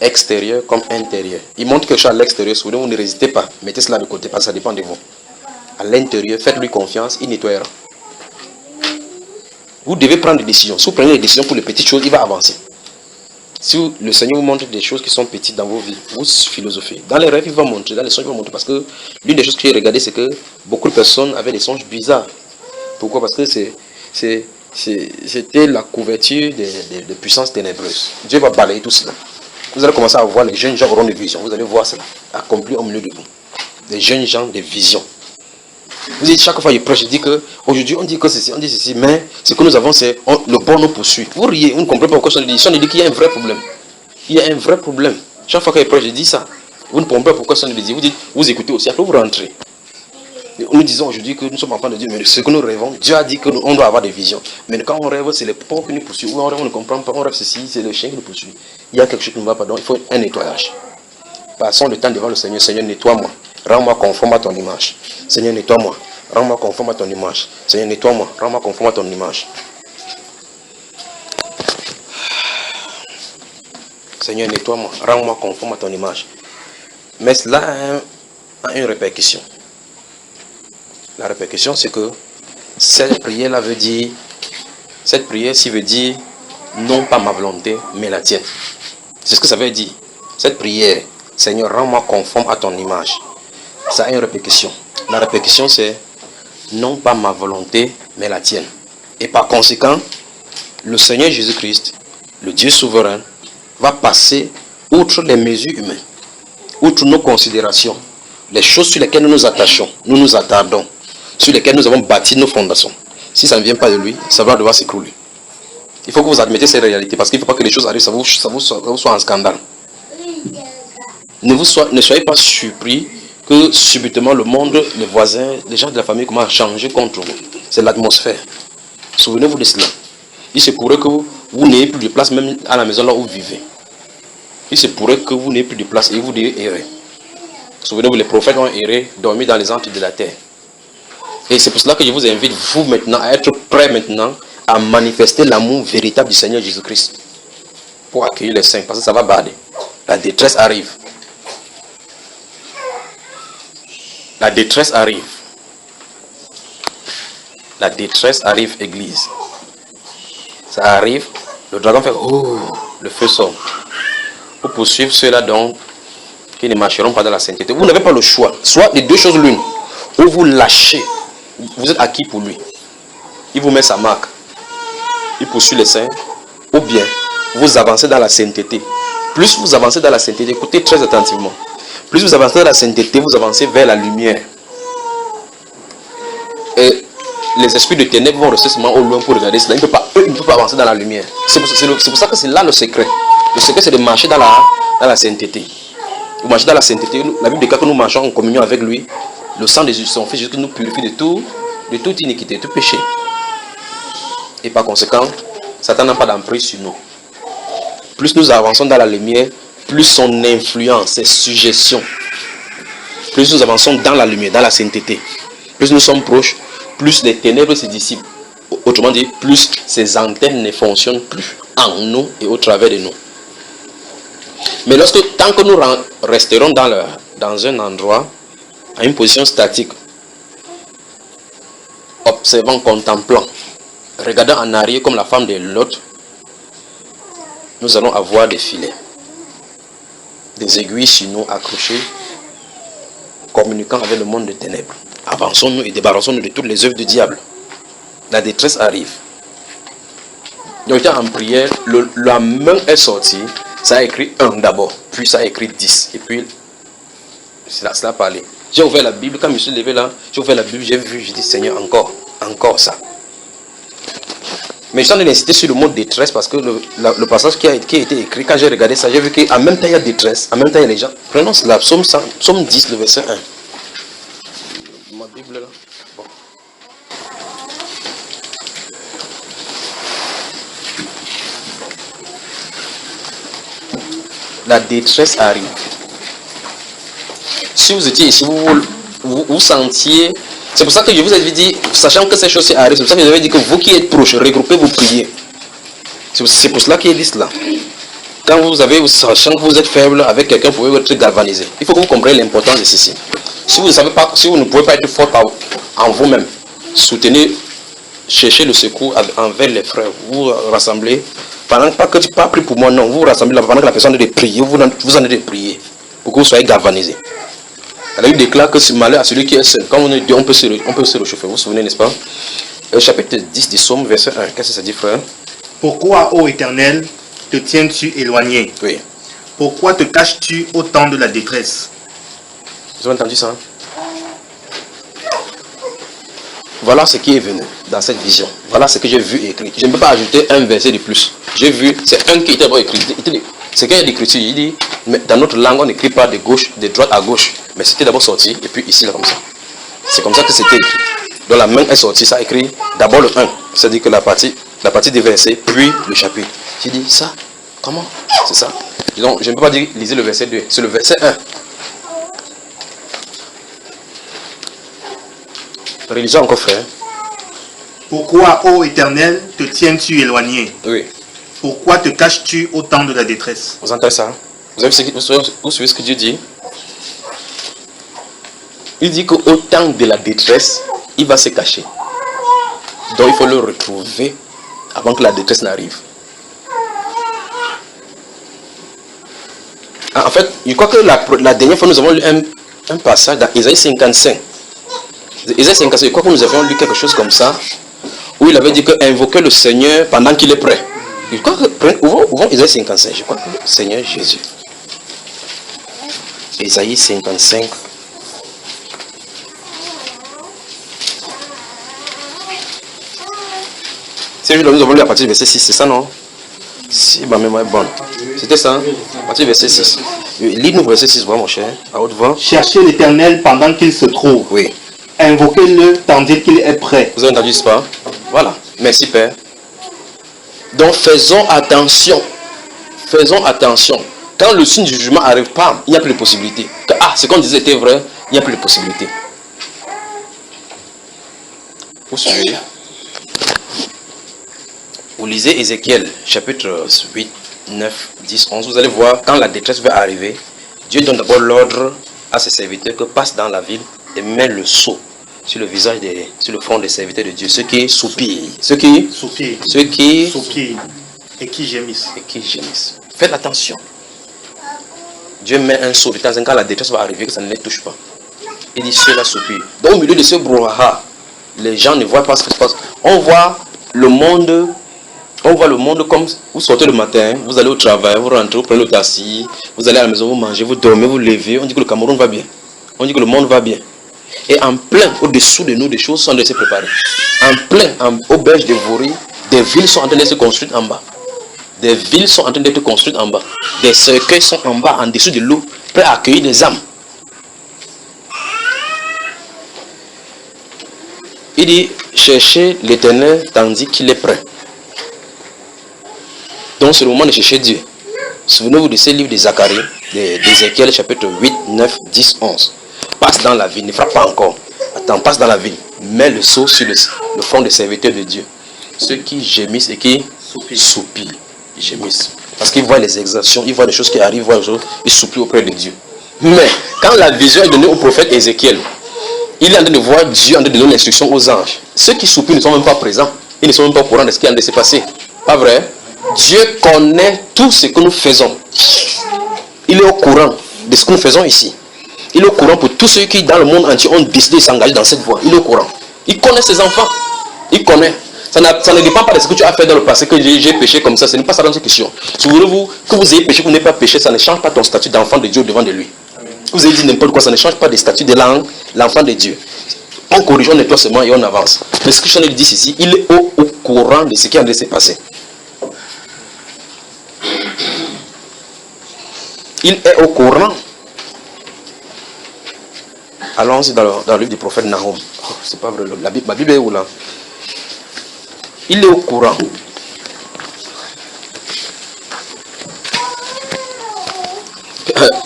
Extérieur comme intérieur. Il montre quelque chose à l'extérieur, souvenez-vous, ne résistez pas. Mettez cela de côté, parce que ça dépend de vous. À l'intérieur, faites-lui confiance, il nettoiera. Vous devez prendre des décisions. Si vous prenez des décisions pour les petites choses, il va avancer. Si le Seigneur vous montre des choses qui sont petites dans vos vies, vous philosophez. Dans les rêves, il va montrer, dans les songes, il va montrer. Parce que l'une des choses que j'ai regardées, c'est que beaucoup de personnes avaient des songes bizarres. Pourquoi? Parce que c'était la couverture des puissances ténébreuses. Dieu va balayer tout cela. Vous allez commencer à voir les jeunes gens auront des visions. Vous allez voir cela accompli au milieu de vous. Les jeunes gens des visions. Vous dites chaque fois, il prêche, il dit qu'aujourd'hui on dit que ceci, on dit ceci, mais ce que nous avons, c'est le bon nous poursuit. Vous riez, vous ne comprenez pas pourquoi on dit. On dit qu'il y a un vrai problème. Il y a un vrai problème. Chaque fois qu'il prêche, il dit ça. Vous ne comprenez pas pourquoi on dit. Vous dites, vous écoutez aussi, après vous rentrez. Nous disons aujourd'hui que nous sommes enfants de Dieu, mais ce que nous rêvons, Dieu a dit qu'on doit avoir des visions. Mais quand on rêve, c'est les pauvres qui nous poursuivent. Ou on rêve, on ne comprend pas, on rêve ceci, c'est le chien qui nous poursuit. Il y a quelque chose qui ne va pas, donc il faut un nettoyage. Passons le temps devant le Seigneur. Seigneur, nettoie-moi. Rends-moi conforme à ton image. Seigneur, nettoie-moi. Rends-moi conforme à ton image. Seigneur, nettoie-moi. Rends-moi conforme à ton image. Seigneur, nettoie-moi. Rends-moi conforme à ton image. Mais cela a une répercussion. La répercussion, c'est que cette prière-là veut dire, cette prière-ci veut dire non pas ma volonté, mais la tienne. C'est ce que ça veut dire. Cette prière, Seigneur, rends-moi conforme à ton image. Ça a une répétition. La répétition, c'est non pas ma volonté, mais la tienne. Et par conséquent, le Seigneur Jésus-Christ, le Dieu souverain, va passer outre les mesures humaines, outre nos considérations, les choses sur lesquelles nous nous attachons, nous nous attardons, sur lesquelles nous avons bâti nos fondations. Si ça ne vient pas de lui, ça va devoir s'écrouler. Il faut que vous admettiez ces réalités, parce qu'il ne faut pas que les choses arrivent, ça vous soit un scandale. Ne soyez pas surpris que subitement le monde, les voisins, les gens de la famille commencent à changer contre vous. C'est l'atmosphère. Souvenez-vous de cela. Il se pourrait que vous n'ayez plus de place même à la maison là où vous vivez. Il se pourrait que vous n'ayez plus de place et vous devez errer. Souvenez-vous, les prophètes ont erré, dormi dans les antres de la terre. Et c'est pour cela que je vous invite, vous maintenant, à être prêts maintenant à manifester l'amour véritable du Seigneur Jésus-Christ pour accueillir les saints, parce que ça va bader. La détresse arrive. La détresse arrive. La détresse arrive, Église. Ça arrive, le dragon fait oh, le feu sort. Pour poursuivre ceux-là donc qui ne marcheront pas dans la sainteté. Vous n'avez pas le choix. Soit les deux choses l'une. Ou vous lâchez. Vous êtes acquis pour lui. Il vous met sa marque. Il poursuit les saints. Ou bien vous avancez dans la sainteté. Plus vous avancez dans la sainteté, écoutez très attentivement. Plus vous avancez dans la sainteté, vous avancez vers la lumière. Et les esprits de ténèbres vont rester seulement au loin pour regarder cela. Ils ne peuvent pas avancer dans la lumière. C'est pour ça que c'est là le secret. Le secret, c'est de marcher dans la sainteté. Vous marchez dans la sainteté. La Bible déclare que nous marchons en communion avec lui. Le sang de son Fils Jésus nous purifie de toute iniquité, de tout péché. Et par conséquent, Satan n'a pas d'emprise sur nous. Plus nous avançons dans la lumière, plus son influence, ses suggestions, plus nous avançons dans la lumière, dans la sainteté, plus nous sommes proches, plus les ténèbres se dissipent. Autrement dit, plus ces antennes ne fonctionnent plus en nous et au travers de nous. Mais tant que nous resterons dans un endroit, à une position statique, observant, contemplant, regardant en arrière comme la femme de Lot, nous allons avoir des filets, des aiguilles sur nous accrochées, communiquant avec le monde des ténèbres. Avançons-nous et débarrassons-nous de toutes les œuvres du diable. La détresse arrive. Donc, en prière, la main est sortie, ça a écrit 1 d'abord, puis ça a écrit 10, et puis cela a parlé. J'ai ouvert la Bible, quand je me suis levé là, j'ai ouvert la Bible, j'ai vu, j'ai dit Seigneur, encore ça. Mais je suis en train d'insister sur le mot détresse parce que le passage qui a été écrit, quand j'ai regardé ça, j'ai vu qu'en même temps il y a détresse, en même temps il y a les gens. Prenons cela, psaume 10, le verset 1. Ma Bible là. Bon. La détresse arrive. Si vous étiez ici, vous sentiez. C'est pour ça que je vous avais dit, sachant que ces choses arrivent, c'est pour ça que je vous avais dit que vous qui êtes proches, regroupez vos prières. C'est pour cela qu'il dit cela. Quand sachant que vous êtes faible avec quelqu'un, vous pouvez être galvanisé. Il faut que vous compreniez l'importance de ceci. Si vous ne pouvez pas être fort en vous-même, soutenez, cherchez le secours envers les frères. Vous rassemblez. Pendant pas que tu pas pris pour moi, non, vous rassemblez là, pendant que la personne est de prier, vous en êtes de prier pour que vous soyez galvanisé. La Bible déclare que c'est malheur à celui qui est seul. Quand on est deux, on peut se réchauffer. Vous vous souvenez, n'est-ce pas? Chapitre 10 du psaume, verset 1. Qu'est-ce que ça dit, frère? Pourquoi, ô Éternel, te tiens-tu éloigné? Oui. Pourquoi te caches-tu au temps de la détresse? Vous avez entendu ça? Voilà ce qui est venu dans cette vision. Voilà ce que j'ai vu écrit. Je ne peux pas ajouter un verset de plus. J'ai vu, c'est un qui était d'abord écrit. C'est qu'il y a l'écriture, il dit, mais dans notre langue, on n'écrit pas de gauche, de droite à gauche. Mais c'était d'abord sorti, et puis ici, là, comme ça. C'est comme ça que c'était écrit. Donc la main est sortie, ça a écrit d'abord le 1. C'est-à-dire que la partie des versets, puis le chapitre. J'ai dit, ça, comment? C'est ça. Donc, je ne peux pas dire, lisez le verset 2. C'est le verset 1. Religion encore, frère. Pourquoi, ô Éternel, te tiens-tu éloigné? Oui. Pourquoi te caches-tu au temps de la détresse? Vous entendez ça? Vous savez ce que Dieu dit? Il dit qu'au temps de la détresse, il va se cacher. Donc il faut le retrouver avant que la détresse n'arrive. En fait, je crois que la dernière fois, nous avons lu un passage dans Isaïe 55. Isaïe 55, je crois que nous avions lu quelque chose comme ça, où il avait dit que invoquer le Seigneur pendant qu'il est prêt. Je crois que, ouvrons Isaïe 55, je crois que le Seigneur Jésus. Isaïe 55. C'est nous avons lu à partir du verset 6, c'est ça, non? Si ma mémoire est bonne. C'était ça, hein? À partir du verset 6. Lis-nous verset 6, voilà mon cher, à haute voix. Cherchez l'Éternel pendant qu'il se trouve. Oui. Invoquez-le tandis qu'il est prêt. Vous avez entendu ce pas? Voilà. Merci, Père. Donc, faisons attention. Faisons attention. Quand le signe du jugement n'arrive pas, il n'y a plus de possibilité. Ce qu'on disait était vrai, il n'y a plus de possibilité. Vous suivez? Vous lisez Ézéchiel, chapitre 8, 9, 10, 11. Vous allez voir, quand la détresse va arriver, Dieu donne d'abord l'ordre à ses serviteurs que passe dans la ville et met le sceau sur le visage, sur le front des serviteurs de Dieu. Ceux qui soupirent. Ceux qui soupirent. Ceux qui soupirent. Et qui gémissent. Et qui gémissent. Faites attention. Dieu met un sceau de temps en temps, quand la détresse va arriver, que ça ne les touche pas. Il dit ceux-là soupirent. Donc au milieu de ce brouhaha, les gens ne voient pas ce qui se passe. On voit le monde comme vous sortez le matin, vous allez au travail, vous rentrez, vous prenez le taxi, vous allez à la maison, vous mangez, vous dormez, vous levez. On dit que le Cameroun va bien. On dit que le monde va bien. Et en plein, au-dessous de nous, des choses sont en train de se préparer. En plein, au berge de Vori, des villes sont en train de se construire en bas. Des villes sont en train d'être construites en bas. Des cercueils sont en bas, en dessous de l'eau, prêts à accueillir des âmes. Il dit, cherchez l'Éternel tandis qu'il est prêt. Donc c'est le moment de chercher Dieu. Souvenez-vous de ces livres de Zacharie, d'Ézéchiel, chapitre 8, 9, 10, 11. Passe dans la ville, ne frappe pas encore. Attends, passe dans la ville. Mets le sceau sur le front des serviteurs de Dieu. Ceux qui gémissent et qui soupirent. Ils gémissent. Parce qu'ils voient les exactions, ils voient des choses qui arrivent, ils soupirent auprès de Dieu. Mais quand la vision est donnée au prophète Ézéchiel, il est en train de voir Dieu en train de donner l'instruction aux anges. Ceux qui soupirent ne sont même pas présents. Ils ne sont même pas au courant de ce qui est en train de se passer. Pas vrai? Dieu connaît tout ce que nous faisons. Il est au courant de ce que nous faisons ici. Il est au courant pour tous ceux qui dans le monde entier ont décidé de s'engager dans cette voie. Il est au courant. Il connaît ses enfants. Il connaît. Ça ne dépend pas de ce que tu as fait dans le passé, que j'ai péché comme ça. Ce n'est pas ça dans cette question. Souvenez-vous, que vous ayez péché ou n'ayez pas péché, ça ne change pas ton statut d'enfant de Dieu devant de lui. Vous avez dit n'importe quoi, ça ne change pas le statut de l'enfant de Dieu. On corrige, on nettoie seulement et on avance. Mais ce que je dis ici, il est au courant de ce qui est en train de se passer. Il est au courant. Allons-y dans le livre du prophète Nahum. Oh, c'est pas vrai, ma Bible est où là? Il est au courant.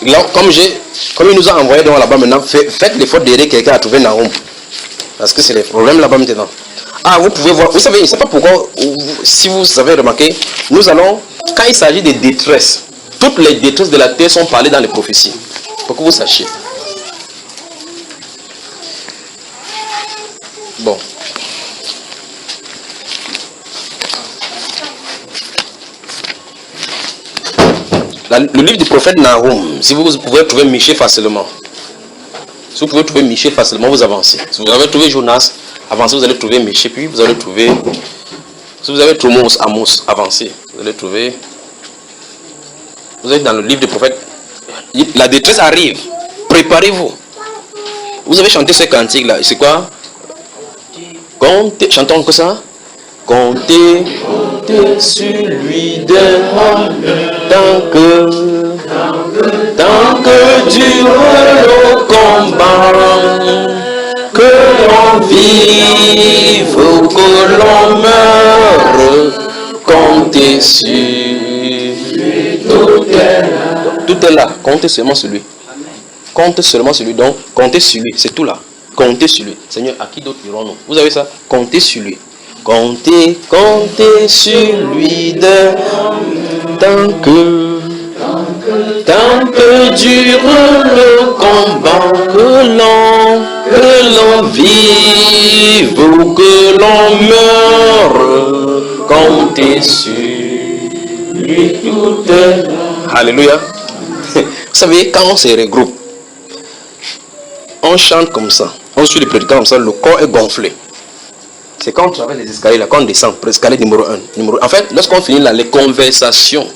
Là, comme il nous a envoyé devant là-bas maintenant, faites l'effort d'aider quelqu'un à trouver Nahum. Parce que c'est les problèmes là-bas maintenant. Ah, vous pouvez voir, vous savez, je ne sais pas pourquoi, si vous avez remarqué, nous allons, quand il s'agit de détresse, toutes les détresses de la terre sont parlées dans les prophéties. Pour que vous sachiez. Bon. Le livre du prophète Nahum, si vous pouvez trouver Michée facilement. Si vous pouvez trouver Michée facilement, vous avancez. Si vous avez trouvé Jonas, avancez, vous allez trouver Michée, puis vous allez trouver... Si vous avez trouvé Amos, avancez. Vous allez trouver... Vous êtes dans le livre du prophète. La détresse arrive. Préparez-vous. Vous avez chanté ce cantique là. C'est quoi? Comptez. Chantons que ça. Comptez sur lui tant que dure le combat, que l'on vive ou que l'on meure, comptez sur lui. Tout est là. Comptez seulement sur lui. Comptez seulement sur lui. Donc, comptez sur lui. C'est tout là. Comptez sur lui. Seigneur, à qui d'autre irons-nous? Vous avez ça? Comptez sur lui. Comptez sur lui tant que dure le combat, que l'on vive ou que l'on meure, comptez sur lui tout est là. Alléluia. Vous savez, quand on se regroupe, on chante comme ça, on suit les prédicants comme ça, le corps est gonflé. C'est quand on traverse les escaliers, là, quand on descend, escalier numéro 1. En fait, lorsqu'on finit là, les conversations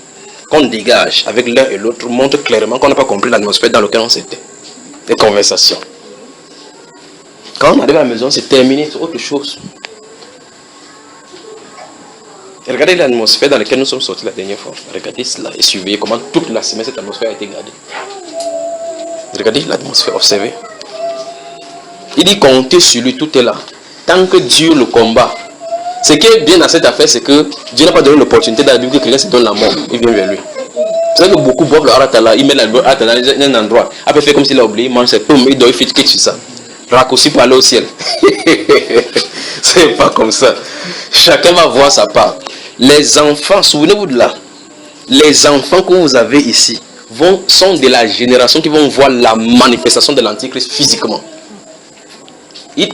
qu'on dégage avec l'un et l'autre montrent clairement qu'on n'a pas compris l'atmosphère dans laquelle on s'était. Les conversations. Quand on arrive à la maison, c'est terminé, c'est autre chose. Et regardez l'atmosphère dans laquelle nous sommes sortis la dernière fois. Regardez cela et surveillez comment toute la semaine cette atmosphère a été gardée. Regardez l'atmosphère, observez. Il dit comptez sur lui, tout est là. Tant que Dieu le combat. Ce qui est bien dans cette affaire, c'est que Dieu n'a pas donné l'opportunité dans la Bible que quelqu'un se donne la mort. Il vient vers lui. Vous savez que beaucoup boivent le haratala, il met le haratala dans un endroit. Après, fait comme s'il a oublié, il mange ses pommes, il doit faire sur ça. Raccourci pour aller au ciel. C'est pas comme ça. Chacun va voir sa part. Les enfants, souvenez-vous de là. Les enfants que vous avez ici sont de la génération qui vont voir la manifestation de l'Antichrist physiquement. Je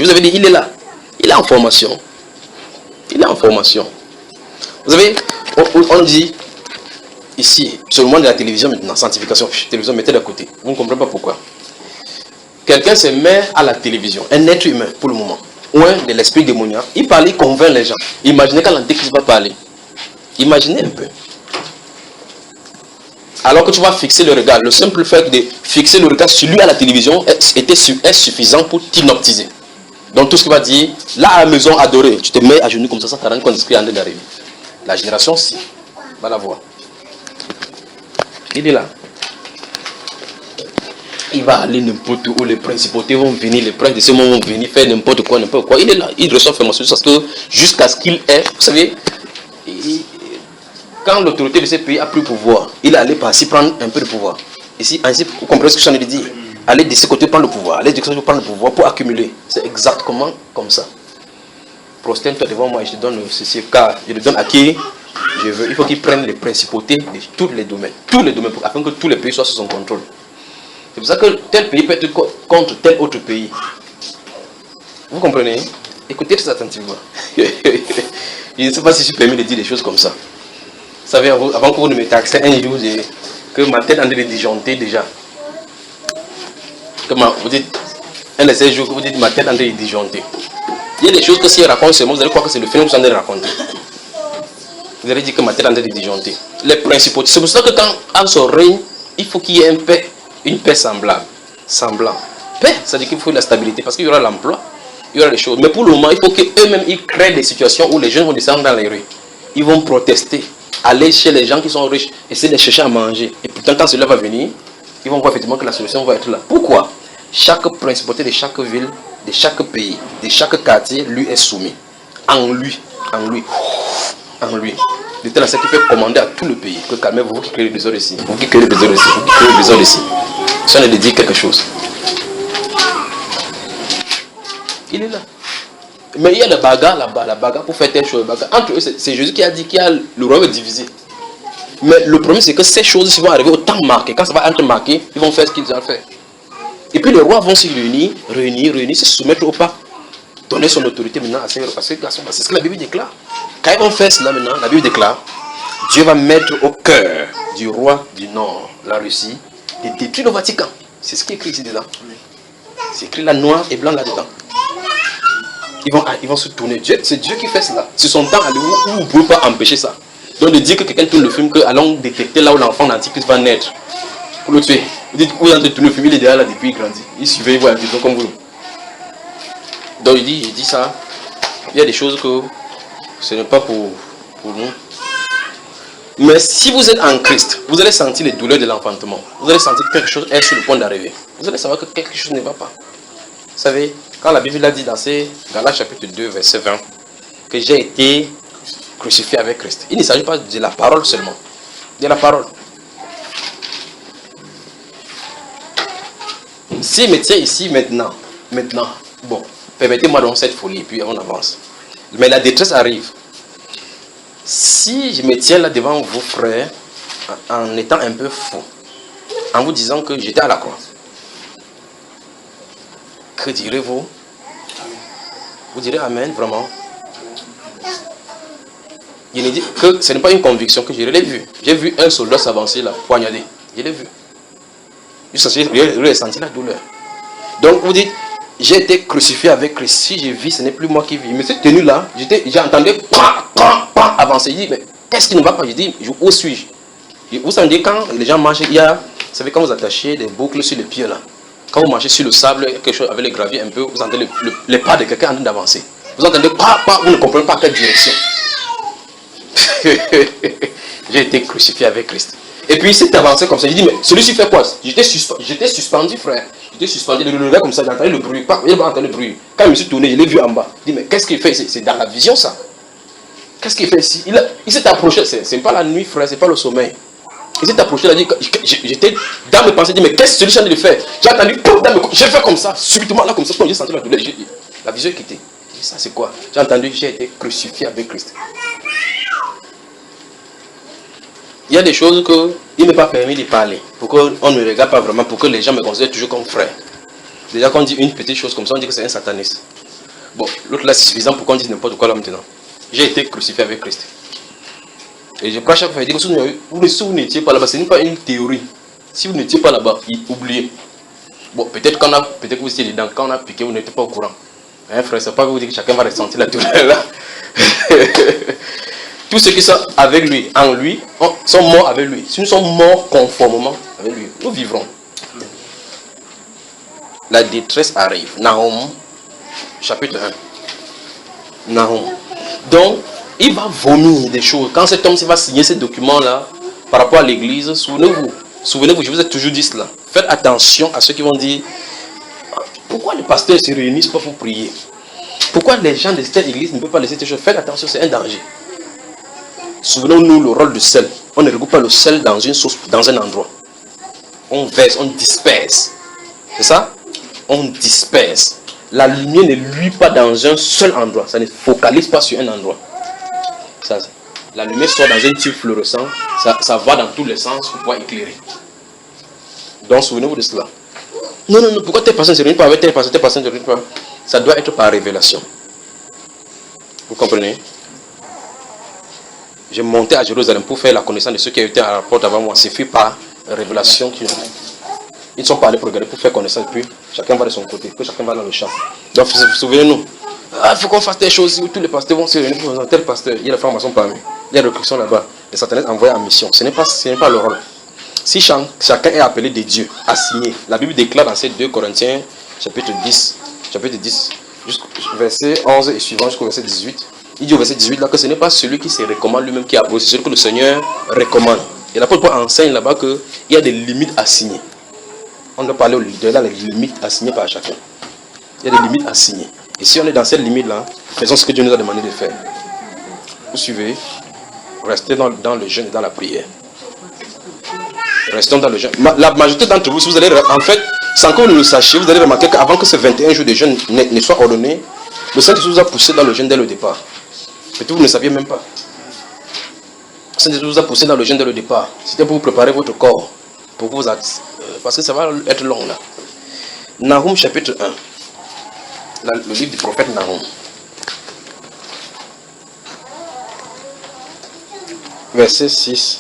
vous avais dit, il est là. Il est en formation. Il est en formation. Vous savez, on dit ici, sur le monde de la télévision maintenant, sanctification, télévision, mettez de côté. Vous ne comprenez pas pourquoi. Quelqu'un se met à la télévision, un être humain pour le moment, ou un de l'esprit démoniaque, il parle, il convainc les gens. Imaginez quand l'Antéchrist va parler. Imaginez un peu. Alors que tu vas fixer le regard, le simple fait de fixer le regard sur lui à la télévision est suffisant pour t'inoptiser. Donc tout ce qu'il va dire, là à la maison adorée, tu te mets à genoux comme ça t'as rien qu'on inscrit en train d'arriver. La génération si, va la voir. Il est là. Il va aller n'importe où, les principautés vont venir, les princes de ce monde vont venir faire n'importe quoi. Il est là, il reçoit formation jusqu'à ce qu'il ait, vous savez, quand l'autorité de ce pays a plus de pouvoir, il est allé par-ci prendre un peu de pouvoir. Ici, ainsi, vous comprenez ce que je suis en train de dire? Aller de ce côté prendre le pouvoir, aller de ce côté prendre le pouvoir pour accumuler. C'est exactement comme ça. Prosterne-toi devant moi et je te donne ceci, car je le donne à qui je veux. Il faut qu'il prenne les principautés de tous les domaines, afin que tous les pays soient sous son contrôle. C'est pour ça que tel pays peut être contre tel autre pays. Vous comprenez? Écoutez très attentivement. Je ne sais pas si je suis permis de dire des choses comme ça. Vous savez, avant que vous ne me taxiez un jour, que ma tête en train de disjoncter déjà. Vous dites, un de ces jours que vous dites ma tête en train de disjoncter. Il y a des choses que si elle raconte seulement, vous allez croire que c'est le film que vous en train de raconter. Vous allez dire que ma tête en train de disjoncter. Les principaux. C'est pour ça que quand à son règne, il faut qu'il y ait une paix semblable. Paix, ça veut dire qu'il faut la stabilité parce qu'il y aura l'emploi, il y aura les choses. Mais pour le moment, il faut qu'eux-mêmes ils créent des situations où les jeunes vont descendre dans les rues. Ils vont protester, aller chez les gens qui sont riches, essayer de chercher à manger. Et pourtant, quand cela va venir, ils vont voir effectivement que la solution va être là. Pourquoi? Chaque principauté de chaque ville, de chaque pays, de chaque quartier, lui est soumis. En lui. De telle sorte qu'il peut commander à tout le pays que calmez-vous, vous qui créez le désordre ici, vous qui créez le désordre ici, vous qui créez le désordre ici. Ça on est de dire quelque chose. Il est là. Mais il y a la bagarre là-bas, la bagarre pour faire telle chose. Entre eux, c'est Jésus qui a dit qu'il y a le royaume divisé. Mais le problème c'est que ces choses vont arriver au temps marqué. Quand ça va être marqué, ils vont faire ce qu'ils doivent faire. Et puis les rois vont se réunir, se soumettre au pas. Donner son autorité maintenant à ces garçons. C'est ce que la Bible déclare. Quand ils vont faire cela maintenant, la Bible déclare, Dieu va mettre au cœur du roi du Nord, la Russie, de détruire le Vatican. C'est ce qui est écrit ici dedans. C'est écrit là noir et blanc là-dedans. Ils vont se tourner. C'est Dieu qui fait cela. C'est son temps à lui où vous ne pouvez pas empêcher ça. Donc de dire que quelqu'un tourne le film, que allons détecter là où l'enfant d'Antichrist va naître. Pour le tuer. Vous dites où il est en train de tourner le film, il est déjà là depuis il grandit. Il surveille, il voit la vision comme vous. Donc il dit ça. Il y a des choses que ce n'est pas pour nous. Mais si vous êtes en Christ, vous allez sentir les douleurs de l'enfantement. Vous allez sentir que quelque chose est sur le point d'arriver. Vous allez savoir que quelque chose ne va pas. Vous savez, quand la Bible a dit dans Galates chapitre 2, verset 20, que j'ai été crucifié avec Christ. Il ne s'agit pas de la parole seulement. De la parole. S'il me tient ici maintenant, bon, permettez-moi donc cette folie, puis on avance. Mais la détresse arrive. Si je me tiens là devant vos frères, en étant un peu fou, en vous disant que j'étais à la croix, que direz-vous? Vous direz Amen, vraiment? Je ne dis que ce n'est pas une conviction que je l'ai vu. J'ai vu un soldat s'avancer là, poignardé. Je l'ai vu. Lui a senti la douleur. Donc vous dites, j'ai été crucifié avec Christ. Si je vis, ce n'est plus moi qui vis. Mais cette tenue là, j'ai entendu avancer. Il dit, mais qu'est-ce qui ne va pas? Je dis, où suis-je? Vous savez, quand les gens marchent, il y a, vous savez, quand vous attachez des boucles sur les pieds là, quand vous marchez sur le sable, quelque chose avec les graviers un peu, vous entendez les pas de quelqu'un en train d'avancer. Vous entendez vous ne comprenez pas quelle direction. J'ai été crucifié avec Christ. Et puis, c'est avancé comme ça. Je dis, mais celui-ci fait quoi? J'étais suspendu, frère. J'étais suspendu, le lever comme ça, j'ai entendu le bruit. Il n'a pas entendu le bruit. Quand je me suis tourné, je l'ai vu en bas. Je dis, mais qu'est-ce qu'il fait ici? C'est dans la vision, ça. Qu'est-ce qu'il fait ici? Il s'est approché. C'est pas la nuit, frère, c'est pas le sommeil. Il s'est approché, il a dit, j'étais dans mes pensées, il dit, mais qu'est-ce que celui-ci a de faire? J'ai entendu, j'ai fait comme ça, subitement, là, comme ça, j'ai senti la douleur. La vision est quittée. Ça, c'est quoi? J'ai entendu, j'ai été crucifié avec Christ. Il y a des choses qu'il ne m'est pas permis de parler, pour qu'on ne me regarde pas vraiment, pour que les gens me considèrent toujours comme frère. Déjà, quand on dit une petite chose comme ça, on dit que c'est un sataniste. Bon, l'autre là, c'est suffisant pour qu'on dise n'importe quoi là maintenant. J'ai été crucifié avec Christ. Et je crois chaque fois, je dis, vous n'étiez pas là-bas, ce n'est pas une théorie. Si vous n'étiez pas là-bas, oubliez. Bon, peut-être que vous étiez dedans, quand on a piqué, vous n'étiez pas au courant. Hein, frère, c'est pas que vous dites que chacun va ressentir la douleur là. Tous ceux qui sont avec lui, en lui, sont morts avec lui. Si nous sommes morts conformément avec lui, nous vivrons. La détresse arrive. Nahum, chapitre 1. Nahum. Donc, il va vomir des choses. Quand cet homme va signer ces documents-là, par rapport à l'église, souvenez-vous, je vous ai toujours dit cela. Faites attention à ceux qui vont dire, pourquoi les pasteurs ne se réunissent pas pour prier? Pourquoi les gens de cette église ne peuvent pas laisser ces choses? Faites attention, c'est un danger. Souvenons-nous le rôle du sel. On ne regroupe pas le sel dans une sauce, dans un endroit. On verse, on disperse. C'est ça? On disperse. La lumière ne luit pas dans un seul endroit. Ça ne focalise pas sur un endroit. Ça, la lumière sort dans un tube fluorescent. Ça va dans tous les sens pour pouvoir éclairer. Donc souvenez-vous de cela. Non, pourquoi tes personnes ne se réunissent pas avec tes personnes ne se réunissent pas? Ça doit être par révélation. Vous comprenez? J'ai monté à Jérusalem pour faire la connaissance de ceux qui étaient à la porte avant moi. C'est fait par révélation. Ils ne sont pas allés pour regarder, pour faire connaissance. Puis chacun va de son côté, puis chacun va dans le champ. Donc souvenez-nous. Il faut qu'on fasse des choses où tous les pasteurs vont se réunir pour tel pasteur. Il y a la formation parmi. Il y a la recrutement là-bas. Les satanistes envoyés en mission. Ce n'est pas le rôle. Si chacun est appelé de Dieu, assigné. La Bible déclare dans ces 2 Corinthiens, chapitre 10, verset 11 et suivant jusqu'au verset 18. Il dit au verset 18 là que ce n'est pas celui qui se recommande lui-même qui approuve, c'est celui que le Seigneur recommande. Et l'apôtre Paul enseigne là-bas qu'il y a des limites assignées. On doit parler au leader, là, les limites assignées par chacun. Il y a des limites assignées. Et si on est dans cette limite-là, faisons ce que Dieu nous a demandé de faire. Vous suivez? Restez dans le jeûne et dans la prière. Restons dans le jeûne. La majorité d'entre vous, si vous allez, en fait, sans que vous ne le sachiez, vous allez remarquer qu'avant que ce 21 jours de jeûne ne soit ordonné, le Saint-Esprit vous a poussé dans le jeûne dès le départ. Peut-être vous ne saviez même pas. Le Saint-Esprit vous a poussé dans le jeûne dès le départ. C'était pour vous préparer votre corps. Pour que vous parce que ça va être long là. Nahum chapitre 1. Le livre du prophète Nahum. Verset 6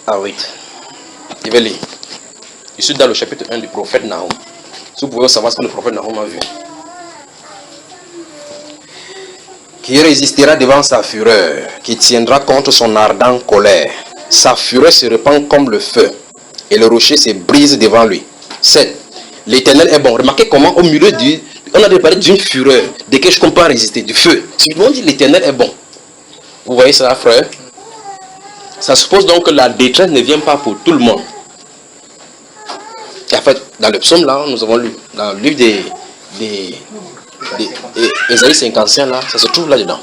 à 8. Je vais lire. Je suis dans le chapitre 1 du prophète Nahum. Si vous pouvez savoir ce que le prophète Nahum a vu. Qui résistera devant sa fureur, qui tiendra contre son ardente colère. Sa fureur se répand comme le feu, et le rocher se brise devant lui. 7. L'Éternel est bon. Remarquez comment au milieu on a parlé d'une fureur, de quelque chose qu'on peut pas résister, du feu. Si on dit l'Éternel est bon. Vous voyez ça, frère? Ça suppose donc que la détresse ne vient pas pour tout le monde. Et en fait, dans le psaume là, nous avons lu, dans le livre Ésaïe 55 là, ça se trouve là-dedans.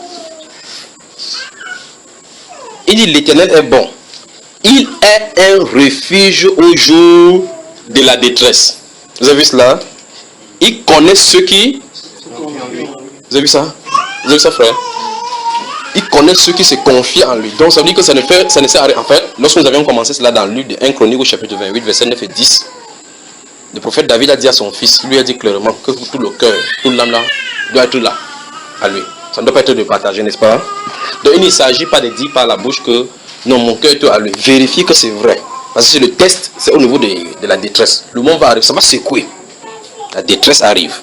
Il dit l'Éternel est bon. Il est un refuge au jour de la détresse. Vous avez vu cela? Il connaît ceux qui... Vous avez vu ça? Vous avez vu ça, frère? Il connaît ceux qui se confient en lui. Donc ça veut dire que ça ne sert à rien. En fait, lorsque nous avions commencé cela dans le livre de 1 Chronique au chapitre 28, verset 9 et 10, le prophète David a dit à son fils, il lui a dit clairement que tout le cœur, toute l'âme là, doit être là, à lui. Ça ne doit pas être de partager, n'est-ce pas? Donc il ne s'agit pas de dire par la bouche que non, mon cœur est à lui. Vérifiez que c'est vrai. Parce que c'est le test, c'est au niveau de la détresse. Le monde va arriver, ça va secouer. La détresse arrive.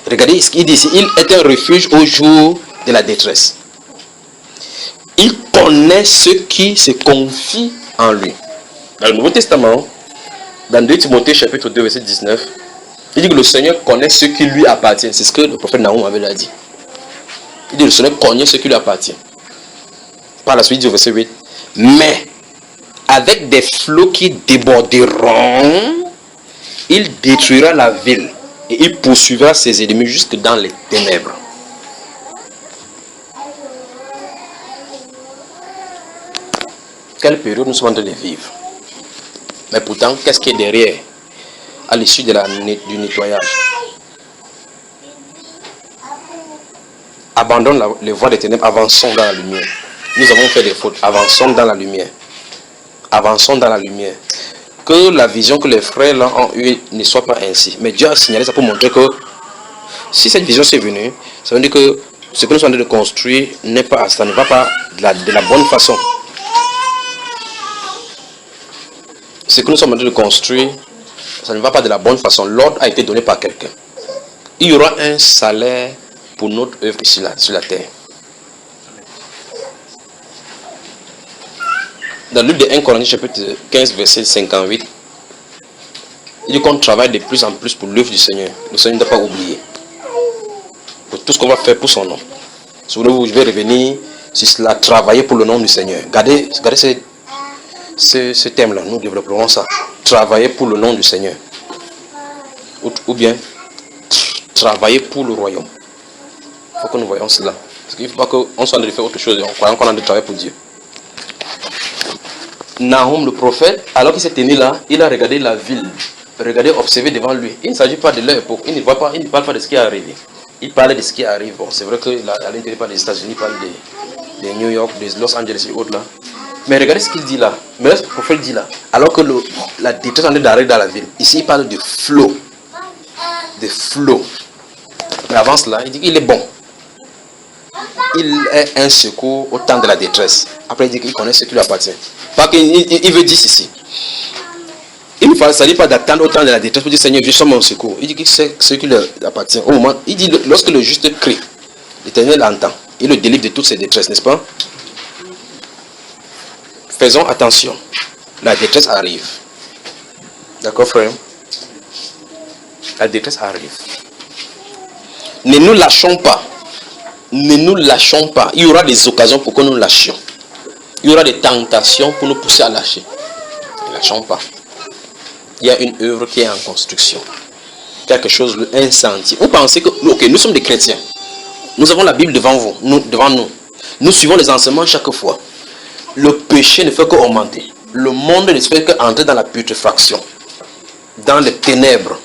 Regardez ce qu'il dit ici. Il est un refuge au jour de la détresse. Il connaît ceux qui se confient en lui. Dans le Nouveau Testament, dans 2 Timothée chapitre 2 verset 19, il dit que le Seigneur connaît ceux qui lui appartiennent. C'est ce que le prophète Nahum avait dit. Il dit que le Seigneur connaît ceux qui lui appartiennent. Par la suite, il dit au verset 8, mais avec des flots qui déborderont, il détruira la ville et il poursuivra ses ennemis jusque dans les ténèbres. Quelle période nous sommes en train de vivre? Mais pourtant, qu'est-ce qui est derrière à l'issue du nettoyage? Abandonne les voies des ténèbres, avançons dans la lumière. Nous avons fait des fautes, avançons dans la lumière. Avançons dans la lumière. Que la vision que les frères là ont eue ne soit pas ainsi. Mais Dieu a signalé ça pour montrer que si cette vision s'est venue, ça veut dire que ce que nous sommes en train de construire n'est pas, ça ne va pas de la bonne façon. Ce que nous sommes en train de construire, ça ne va pas de la bonne façon. L'ordre a été donné par quelqu'un. Il y aura un salaire pour notre œuvre ici sur la terre. Dans le livre de 1 Corinthiens chapitre 15 verset 58, il dit qu'on travaille de plus en plus pour l'œuvre du Seigneur. Le Seigneur ne doit pas oublier. Pour tout ce qu'on va faire pour son nom. Souvenez-vous, je vais revenir sur cela, travailler pour le nom du Seigneur. Regardez ce thème-là, nous développerons ça. Travailler pour le nom du Seigneur. Ou bien, travailler pour le royaume. Il faut que nous voyons cela. Parce qu'il ne faut pas qu'on soit en train de faire autre chose en croyant qu'on a de travailler pour Dieu. Nahum, le prophète, alors qu'il s'est tenu là, il a regardé la ville. Regardé, observé devant lui. Il ne s'agit pas de leur époque. Il ne parle pas de ce qui est arrivé. Il parlait de ce qui arrive. Bon, c'est vrai qu'à l'intérieur des États-Unis, il parle de New York, de Los Angeles et autres là. Mais regardez ce qu'il dit là. Mais ce que le prophète dit là. Alors que la détresse en est d'arriver dans la ville. Ici, il parle de flot. De flot. Mais avant cela, il dit qu'il est bon. Il est un secours au temps de la détresse. Après, il dit qu'il connaît ce qui lui appartient. Parce qu'il veut dire ceci. Il ne s'agit pas d'attendre au temps de la détresse pour dire Seigneur, je suis mon secours. Il dit que c'est ce qui lui appartient. Au moment, il dit lorsque le juste crie, l'Éternel l'entend. Il le délivre de toutes ses détresses, n'est-ce pas? Faisons attention. La détresse arrive. D'accord, frère? La détresse arrive. Ne nous lâchons pas. Ne nous lâchons pas. Il y aura des occasions pour que nous lâchions. Il y aura des tentations pour nous pousser à lâcher. Ne lâchons pas. Il y a une œuvre qui est en construction. Quelque chose, un sentier. Vous pensez que, ok, nous sommes des chrétiens. Nous avons la Bible devant nous. Nous suivons les enseignements chaque fois. Le péché ne fait qu'augmenter. Le monde ne fait qu'entrer dans la putréfaction. Dans les ténèbres.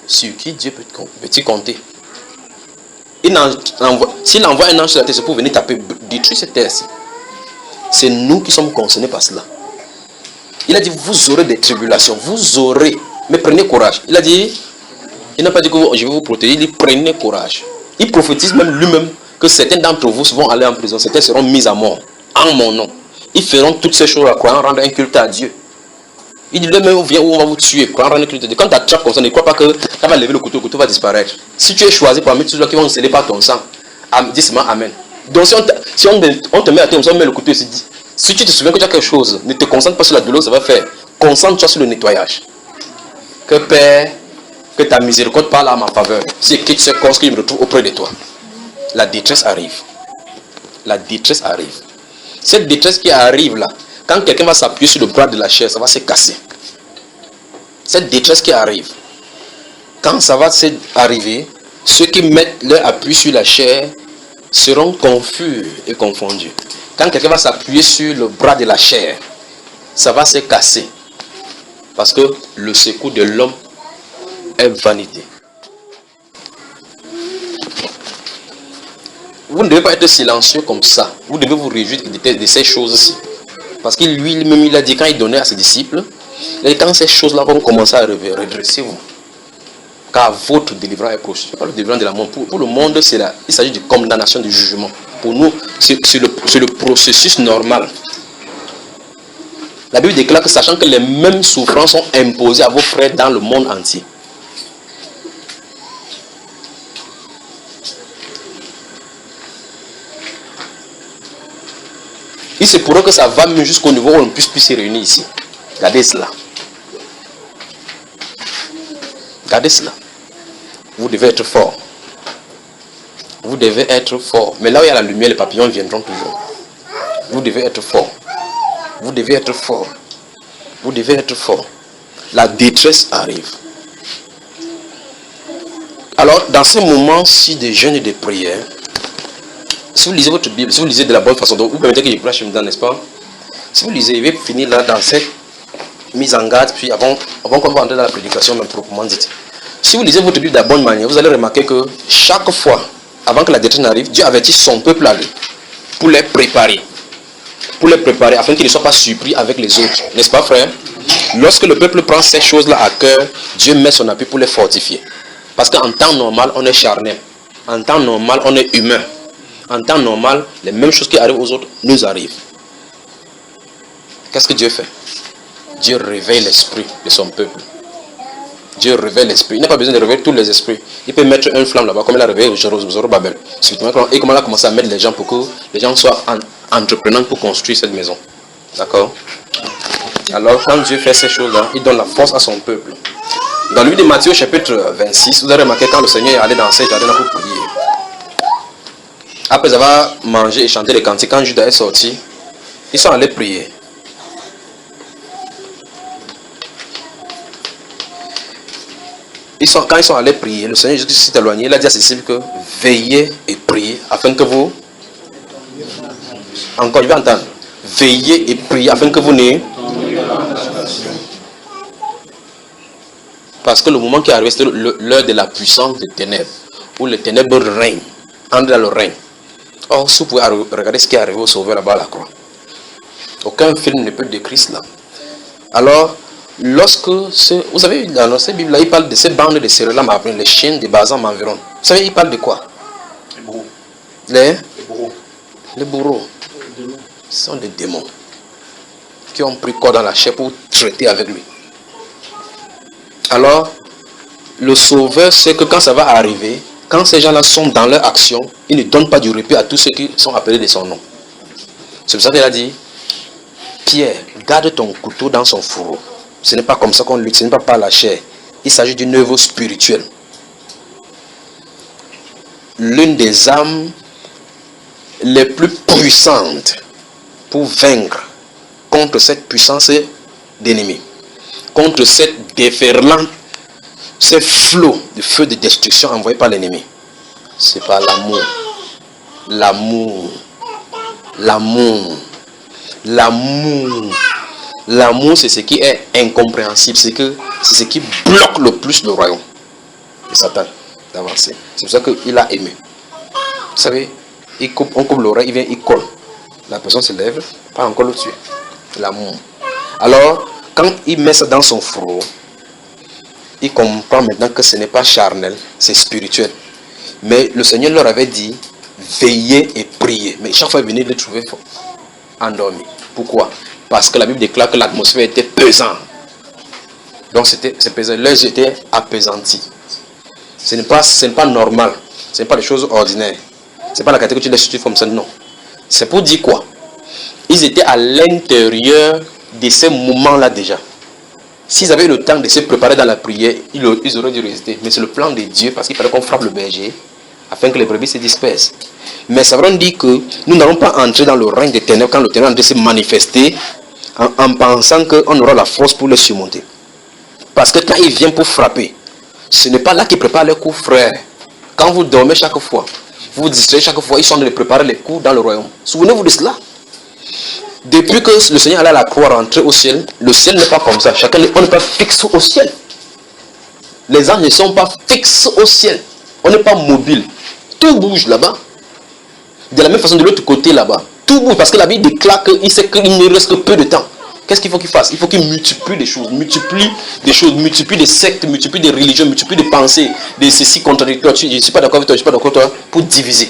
Sur qui Dieu peut-il compter? S'il envoie un ange sur la terre, c'est pour venir taper, détruire cette terre-ci. C'est nous qui sommes concernés par cela. Il a dit, vous aurez des tribulations, vous aurez, mais prenez courage. Il a dit, il n'a pas dit que je vais vous protéger, il dit, prenez courage. Il prophétise même lui-même que certains d'entre vous vont aller en prison, certains seront mis à mort, en mon nom. Ils feront toutes ces choses en croyant rendre un culte à Dieu. Il dit, demain on vient où on va vous tuer, croyant rendre un culte à Dieu. Quand tu attrapes comme ça, ne crois pas que quand tu vas lever le couteau va disparaître. Si tu es choisi parmi tous ceux qui vont sceller par ton sang, dis seulement Amen. Donc si on te met à terre, on met le couteau et se dit, si tu te souviens que tu as quelque chose, ne te concentre pas sur la douleur, ça va faire. Concentre-toi sur le nettoyage. Que Père, que ta miséricorde parle à ma faveur. Si quitte ce corps, que je me retrouve auprès de toi. La détresse arrive. La détresse arrive. Cette détresse qui arrive là, quand quelqu'un va s'appuyer sur le bras de la chair, ça va se casser. Cette détresse qui arrive, quand ça va arriver, ceux qui mettent leur appui sur la chair seront confus et confondus. Quand quelqu'un va s'appuyer sur le bras de la chair, ça va se casser. Parce que le secours de l'homme est vanité. Vous ne devez pas être silencieux comme ça. Vous devez vous réjouir de ces choses-ci. Parce que lui-même, il a dit, quand il donnait à ses disciples, il a dit, quand ces choses-là vont commencer à redressez-vous. Car votre délivrance est proche. Ce n'est pas le délivrance de la mort. Pour le monde, il s'agit de condamnation, du jugement. Pour nous, c'est le processus normal. La Bible déclare que sachant que les mêmes souffrances sont imposées à vos frères dans le monde entier. Il se pourrait que ça va même jusqu'au niveau où on ne puisse plus se réunir ici. Regardez cela. Regardez cela. Vous devez être fort. Vous devez être fort. Mais là où il y a la lumière, les papillons viendront toujours. Vous devez être fort. Vous devez être fort. Vous devez être fort. La détresse arrive. Alors, dans ces moments-ci de jeûne et de prière, si vous lisez votre Bible, si vous lisez de la bonne façon, donc vous permettez que je prêche dedans, n'est-ce pas? Si vous lisez, je vais finir là dans cette mise en garde, puis avant qu'on va entrer dans la prédication, même proprement dite. Si vous lisez votre Bible de la bonne manière, vous allez remarquer que chaque fois, avant que la détresse n'arrive, Dieu avertit son peuple à lui pour les préparer. Pour les préparer, afin qu'ils ne soient pas surpris avec les autres. N'est-ce pas, frère? Lorsque le peuple prend ces choses-là à cœur, Dieu met son appui pour les fortifier. Parce qu'en temps normal, on est charnel. En temps normal, on est humain. En temps normal, les mêmes choses qui arrivent aux autres nous arrivent. Qu'est-ce que Dieu fait? Dieu réveille l'esprit de son peuple. Dieu réveille l'esprit. Il n'a pas besoin de réveiller tous les esprits. Il peut mettre une flamme là-bas, comme il a réveillé Zorobabel. Et comment il a commencé à mettre les gens pour que les gens soient entreprenants pour construire cette maison. D'accord? Alors, quand Dieu fait ces choses-là, il donne la force à son peuple. Dans le livre de Matthieu, chapitre 26, vous avez remarqué quand le Seigneur est allé dans ces jardins pour prier. Après avoir mangé et chanté les cantiques, quand Judas est sorti, ils sont allés prier. Quand ils sont allés prier, le Seigneur Jésus s'est éloigné. Il a dit à ses disciples que veillez et priez afin que vous... Encore, je vais entendre. Veillez et priez afin que vous n'ayez... Parce que le moment qui est arrivé, c'était l'heure de la puissance des ténèbres, où les ténèbres règnent, entrent dans le règne. Or, si vous pouvez regarder ce qui est arrivé au Sauveur là-bas à la croix. Aucun film ne peut décrire cela. Alors, lorsque, vous savez, dans cette Bible-là, il parle de ces bandes de céréales, les chiens de Bazan m'environnent. Vous savez, il parle de quoi? Les bourreaux. Les bourreaux. Les bourreaux. Ce sont des démons qui ont pris corps dans la chair pour traiter avec lui. Alors, le Sauveur sait que quand ça va arriver, quand ces gens-là sont dans leur action, ils ne donnent pas du répit à tous ceux qui sont appelés de son nom. C'est pour ça qu'il a dit, Pierre, garde ton couteau dans son fourreau. Ce n'est pas comme ça qu'on lutte, ce n'est pas par la chair. Il s'agit d'une œuvre spirituelle. L'une des armes les plus puissantes pour vaincre contre cette puissance d'ennemi, contre cette déferlante, ces flots de feu de destruction envoyés par l'ennemi, c'est par l'amour. L'amour. L'amour. L'amour. L'amour, c'est ce qui est incompréhensible. C'est ce qui bloque le plus le royaume de Satan d'avancer. C'est pour ça qu'il a aimé. Vous savez, on coupe l'oreille, il vient, il colle. La personne se lève, pas encore le tuer. L'amour. Alors, quand il met ça dans son fourreau, il comprend maintenant que ce n'est pas charnel, c'est spirituel. Mais le Seigneur leur avait dit, veillez et priez. Mais chaque fois, il venait de le trouver endormi. Pourquoi? Parce que la Bible déclare que l'atmosphère était pesante. Donc c'est pesant. Leurs yeux étaient apaisantis. Ce n'est pas normal. Ce n'est pas des choses ordinaires. Ce n'est pas la catégorie que tu laisses comme ça. Non. C'est pour dire quoi? Ils étaient à l'intérieur de ces moments-là déjà. S'ils avaient eu le temps de se préparer dans la prière, ils auraient dû résister. Mais c'est le plan de Dieu parce qu'il fallait qu'on frappe le berger afin que les brebis se dispersent. Mais ça veut dire que nous n'allons pas entrer dans le règne des ténèbres quand le ténèbre de se manifester en pensant qu'on aura la force pour le surmonter. Parce que quand il vient pour frapper, ce n'est pas là qu'il prépare les coups, frère. Quand vous dormez chaque fois, vous vous distrayez chaque fois, ils sont en train de préparer les coups dans le royaume. Souvenez-vous de cela. Depuis que le Seigneur allait à la croix rentrer au ciel, le ciel n'est pas comme ça. On n'est pas fixe au ciel. Les anges ne sont pas fixes au ciel. On n'est pas mobile. Tout bouge là-bas. De la même façon de l'autre côté là-bas. Tout bouge parce que la Bible déclare qu'il sait qu'il ne reste que peu de temps. Qu'est-ce qu'il faut qu'il fasse? Il faut qu'il multiplie des choses, multiplie des sectes, multiplie des religions, multiplie des pensées, de ceci contradictoires. Je ne suis pas d'accord avec toi, je ne suis pas d'accord avec toi, pour diviser,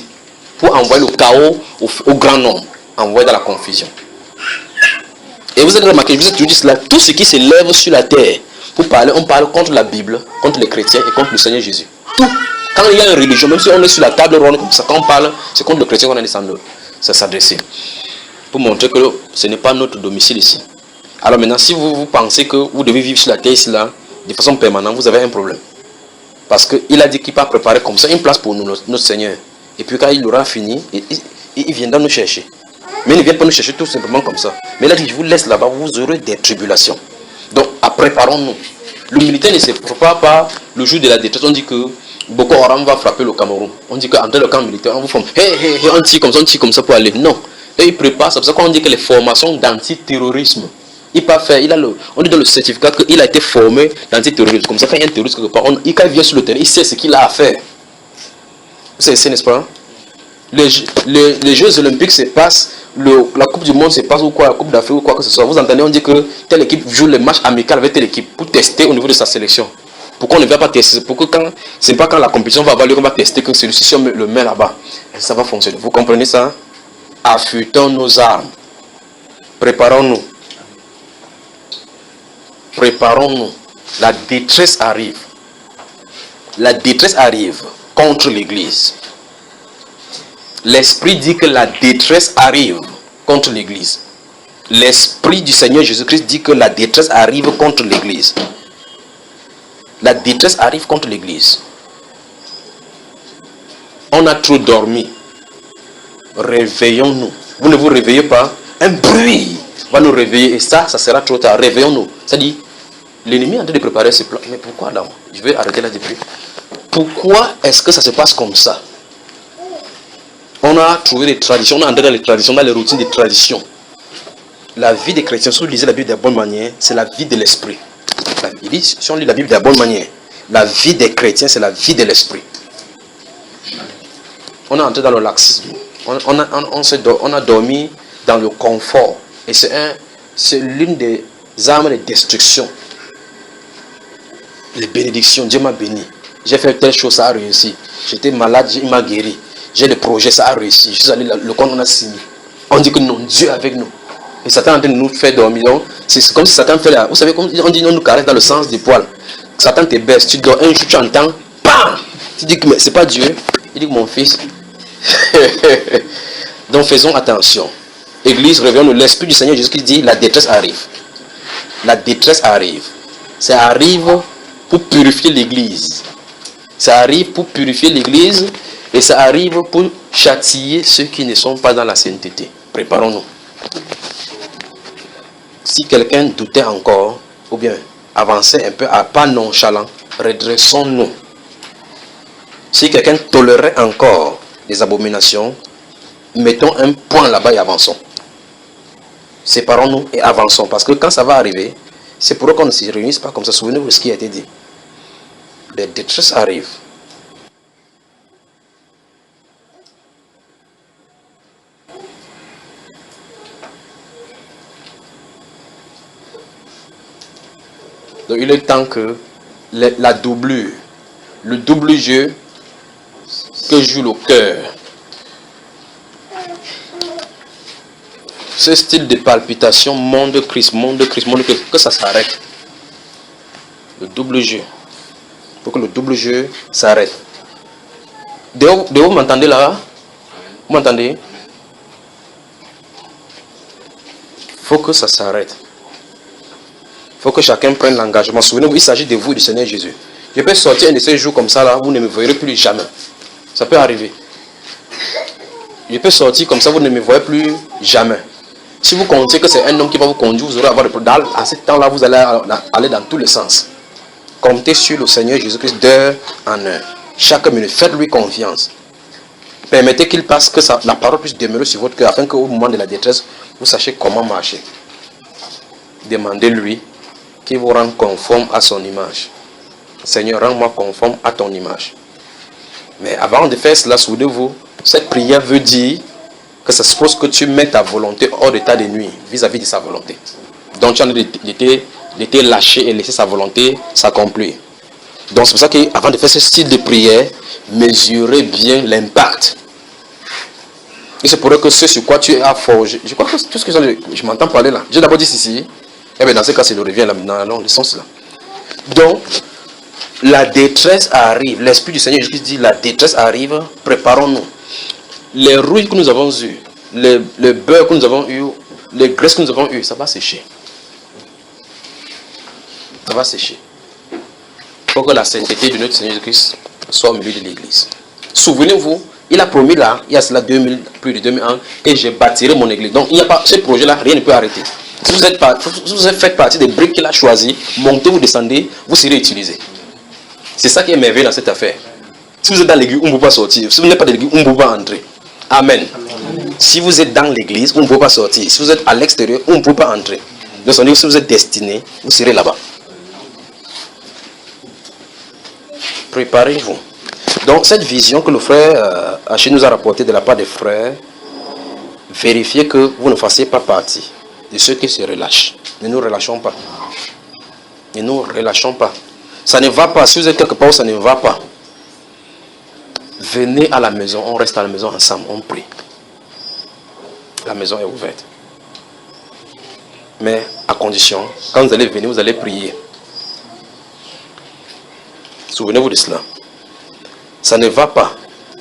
pour envoyer le chaos au grand nombre, envoyer dans la confusion. Et vous avez remarqué, je vous ai toujours dit cela, tout ce qui s'élève sur la terre, pour parler, on parle contre la Bible, contre les chrétiens et contre le Seigneur Jésus. Tout. Quand il y a une religion, même si on est sur la table ronde comme ça, quand on parle, c'est contre le chrétien qu'on a descendu. Ça s'adresser. Pour montrer que ce n'est pas notre domicile ici. Alors maintenant, si vous pensez que vous devez vivre sur la terre ici, là, de façon permanente, vous avez un problème. Parce qu'il a dit qu'il va préparer comme ça une place pour nous, notre Seigneur. Et puis quand il aura fini, il viendra nous chercher. Mais il ne vient pas nous chercher tout simplement comme ça. Mais il a dit, je vous laisse là-bas, vous aurez des tribulations. Donc, préparons-nous. L'humilité ne se prépare pas le jour de la détresse. On dit que Boko Haram va frapper le Cameroun. On dit qu'entre le camp militaire, on vous forme. On tire comme ça pour aller. Non. Et il prépare, c'est pour ça qu'on dit que les formations d'antiterrorisme, il peut faire, on dit dans le certificat qu'il a été formé d'antiterrorisme. Comme ça, quand il y a un terroriste quelque part, quand il vient sur le terrain, il sait ce qu'il a à faire. Vous savez, n'est-ce pas? Les Jeux Olympiques se passent, la Coupe du Monde se passe ou quoi, la Coupe d'Afrique ou quoi que ce soit. Vous entendez, on dit que telle équipe joue les matchs amicaux avec telle équipe pour tester au niveau de sa sélection. Pourquoi on ne va pas tester? Pourquoi c'est pas quand la compétition va avoir lieu qu'on va tester que celui-ci, si on le met là-bas, ça va fonctionner. Vous comprenez ça? Affûtons nos armes. Préparons-nous. Préparons-nous. La détresse arrive. La détresse arrive contre l'Église. L'Esprit dit que la détresse arrive contre l'Église. L'Esprit du Seigneur Jésus-Christ dit que la détresse arrive contre l'Église. La détresse arrive contre l'Église. On a trop dormi. Réveillons-nous. Vous ne vous réveillez pas. Un bruit va nous réveiller. Et ça sera trop tard. Réveillons-nous. C'est-à-dire, l'ennemi est en train de préparer ses plans. Mais pourquoi là? Je vais arrêter là depuis. Pourquoi est-ce que ça se passe comme ça? On a trouvé des traditions. On est entré dans les traditions, dans les routines des traditions. La vie des chrétiens, si vous lisez la Bible de la bonne manière, c'est la vie de l'esprit. Si on lit la Bible de la bonne manière, la vie des chrétiens, c'est la vie de l'esprit. On est entré dans le laxisme. On a dormi dans le confort. Et c'est l'une des armes de destruction. Les bénédictions, Dieu m'a béni. J'ai fait telle chose, ça a réussi. J'étais malade, il m'a guéri. J'ai le projet, ça a réussi. Je suis allé, le compte, on a signé. On dit que non, Dieu est avec nous. Et Satan est en train de nous faire dormir. C'est comme si Satan fait là. Vous savez, comme on dit, on nous caresse dans le sens du poil. Satan te baisse. Tu dors un jour, tu entends. Bam! Tu dis que mais c'est pas Dieu. Il dit que mon fils. Donc faisons attention. Église, réveillons-nous. L'Esprit du Seigneur Jésus qui dit la détresse arrive. La détresse arrive. Ça arrive pour purifier l'Église. Ça arrive pour purifier l'Église. Et ça arrive pour châtier ceux qui ne sont pas dans la sainteté. Préparons-nous. Si quelqu'un doutait encore, ou bien avançait un peu à pas nonchalant, redressons-nous. Si quelqu'un tolérait encore les abominations, mettons un point là-bas et avançons. Séparons-nous et avançons. Parce que quand ça va arriver, c'est pour eux qu'on ne se réunisse pas comme ça. Souvenez-vous de ce qui a été dit. Les détresses arrivent. Donc il est temps que la doublure, le double jeu que joue le cœur, ce style de palpitation, monde Christ, que ça s'arrête. Le double jeu. Pour que le double jeu s'arrête. De vous m'entendez là? Vous m'entendez? Il faut que ça s'arrête. Il faut que chacun prenne l'engagement. Souvenez-vous, il s'agit de vous et du Seigneur Jésus. Je peux sortir un de ces jours comme ça, là, vous ne me verrez plus jamais. Ça peut arriver. Je peux sortir comme ça, vous ne me voyez plus jamais. Si vous comptez que c'est un homme qui va vous conduire, vous aurez avoir des problèmes. À ce temps-là, vous allez aller dans tous les sens. Comptez sur le Seigneur Jésus-Christ d'heure en heure. Chaque minute, faites-lui confiance. Permettez qu'il passe, que la parole puisse demeurer sur votre cœur, afin qu'au moment de la détresse, vous sachiez comment marcher. Demandez-lui qu'il vous rende conforme à son image. Seigneur, rends-moi conforme à ton image. Mais avant de faire cela, souvenez-vous, cette prière veut dire que ça suppose que tu mets ta volonté hors d'état de nuit vis-à-vis de sa volonté. Donc tu as d'été lâché et laisser sa volonté s'accomplir. Donc c'est pour ça qu'avant de faire ce style de prière, mesurez bien l'impact. Il se pourrait que ce sur quoi tu as forgé, je crois que tout ce que je m'entends parler là, j'ai d'abord dit ceci, et bien dans ce cas c'est le revient là, dans le sens là. Donc, la détresse arrive, l'Esprit du Seigneur Jésus dit la détresse arrive, préparons-nous. Les rouilles que nous avons eues, le beurre que nous avons eu, les graisses que nous avons eues, ça va sécher. Ça va sécher. Il faut que la sainteté de notre Seigneur Jésus-Christ soit au milieu de l'église. Souvenez-vous, il a promis là, il y a cela plus de 2000 ans, que je bâtirai mon église. Donc il n'y a pas ce projet-là, rien ne peut arrêter. Si vous faites partie des briques qu'il a choisies, montez, vous descendez, vous serez utilisés. C'est ça qui est merveilleux dans cette affaire. Si vous êtes dans l'église, on ne peut pas sortir. Si vous n'êtes pas dans l'église, on ne peut pas entrer. Amen. Amen. Si vous êtes dans l'église, on ne peut pas sortir. Si vous êtes à l'extérieur, on ne peut pas entrer. Donc si vous êtes destiné, vous serez là-bas. Préparez-vous. Donc cette vision que le frère Haché nous a rapportée de la part des frères, vérifiez que vous ne fassiez pas partie de ceux qui se relâchent. Ne nous relâchons pas. Ne nous relâchons pas. Ça ne va pas. Si vous êtes quelque part où ça ne va pas, venez à la maison. On reste à la maison ensemble. On prie. La maison est ouverte. Mais à condition, quand vous allez venir, vous allez prier. Souvenez-vous de cela. Ça ne va pas.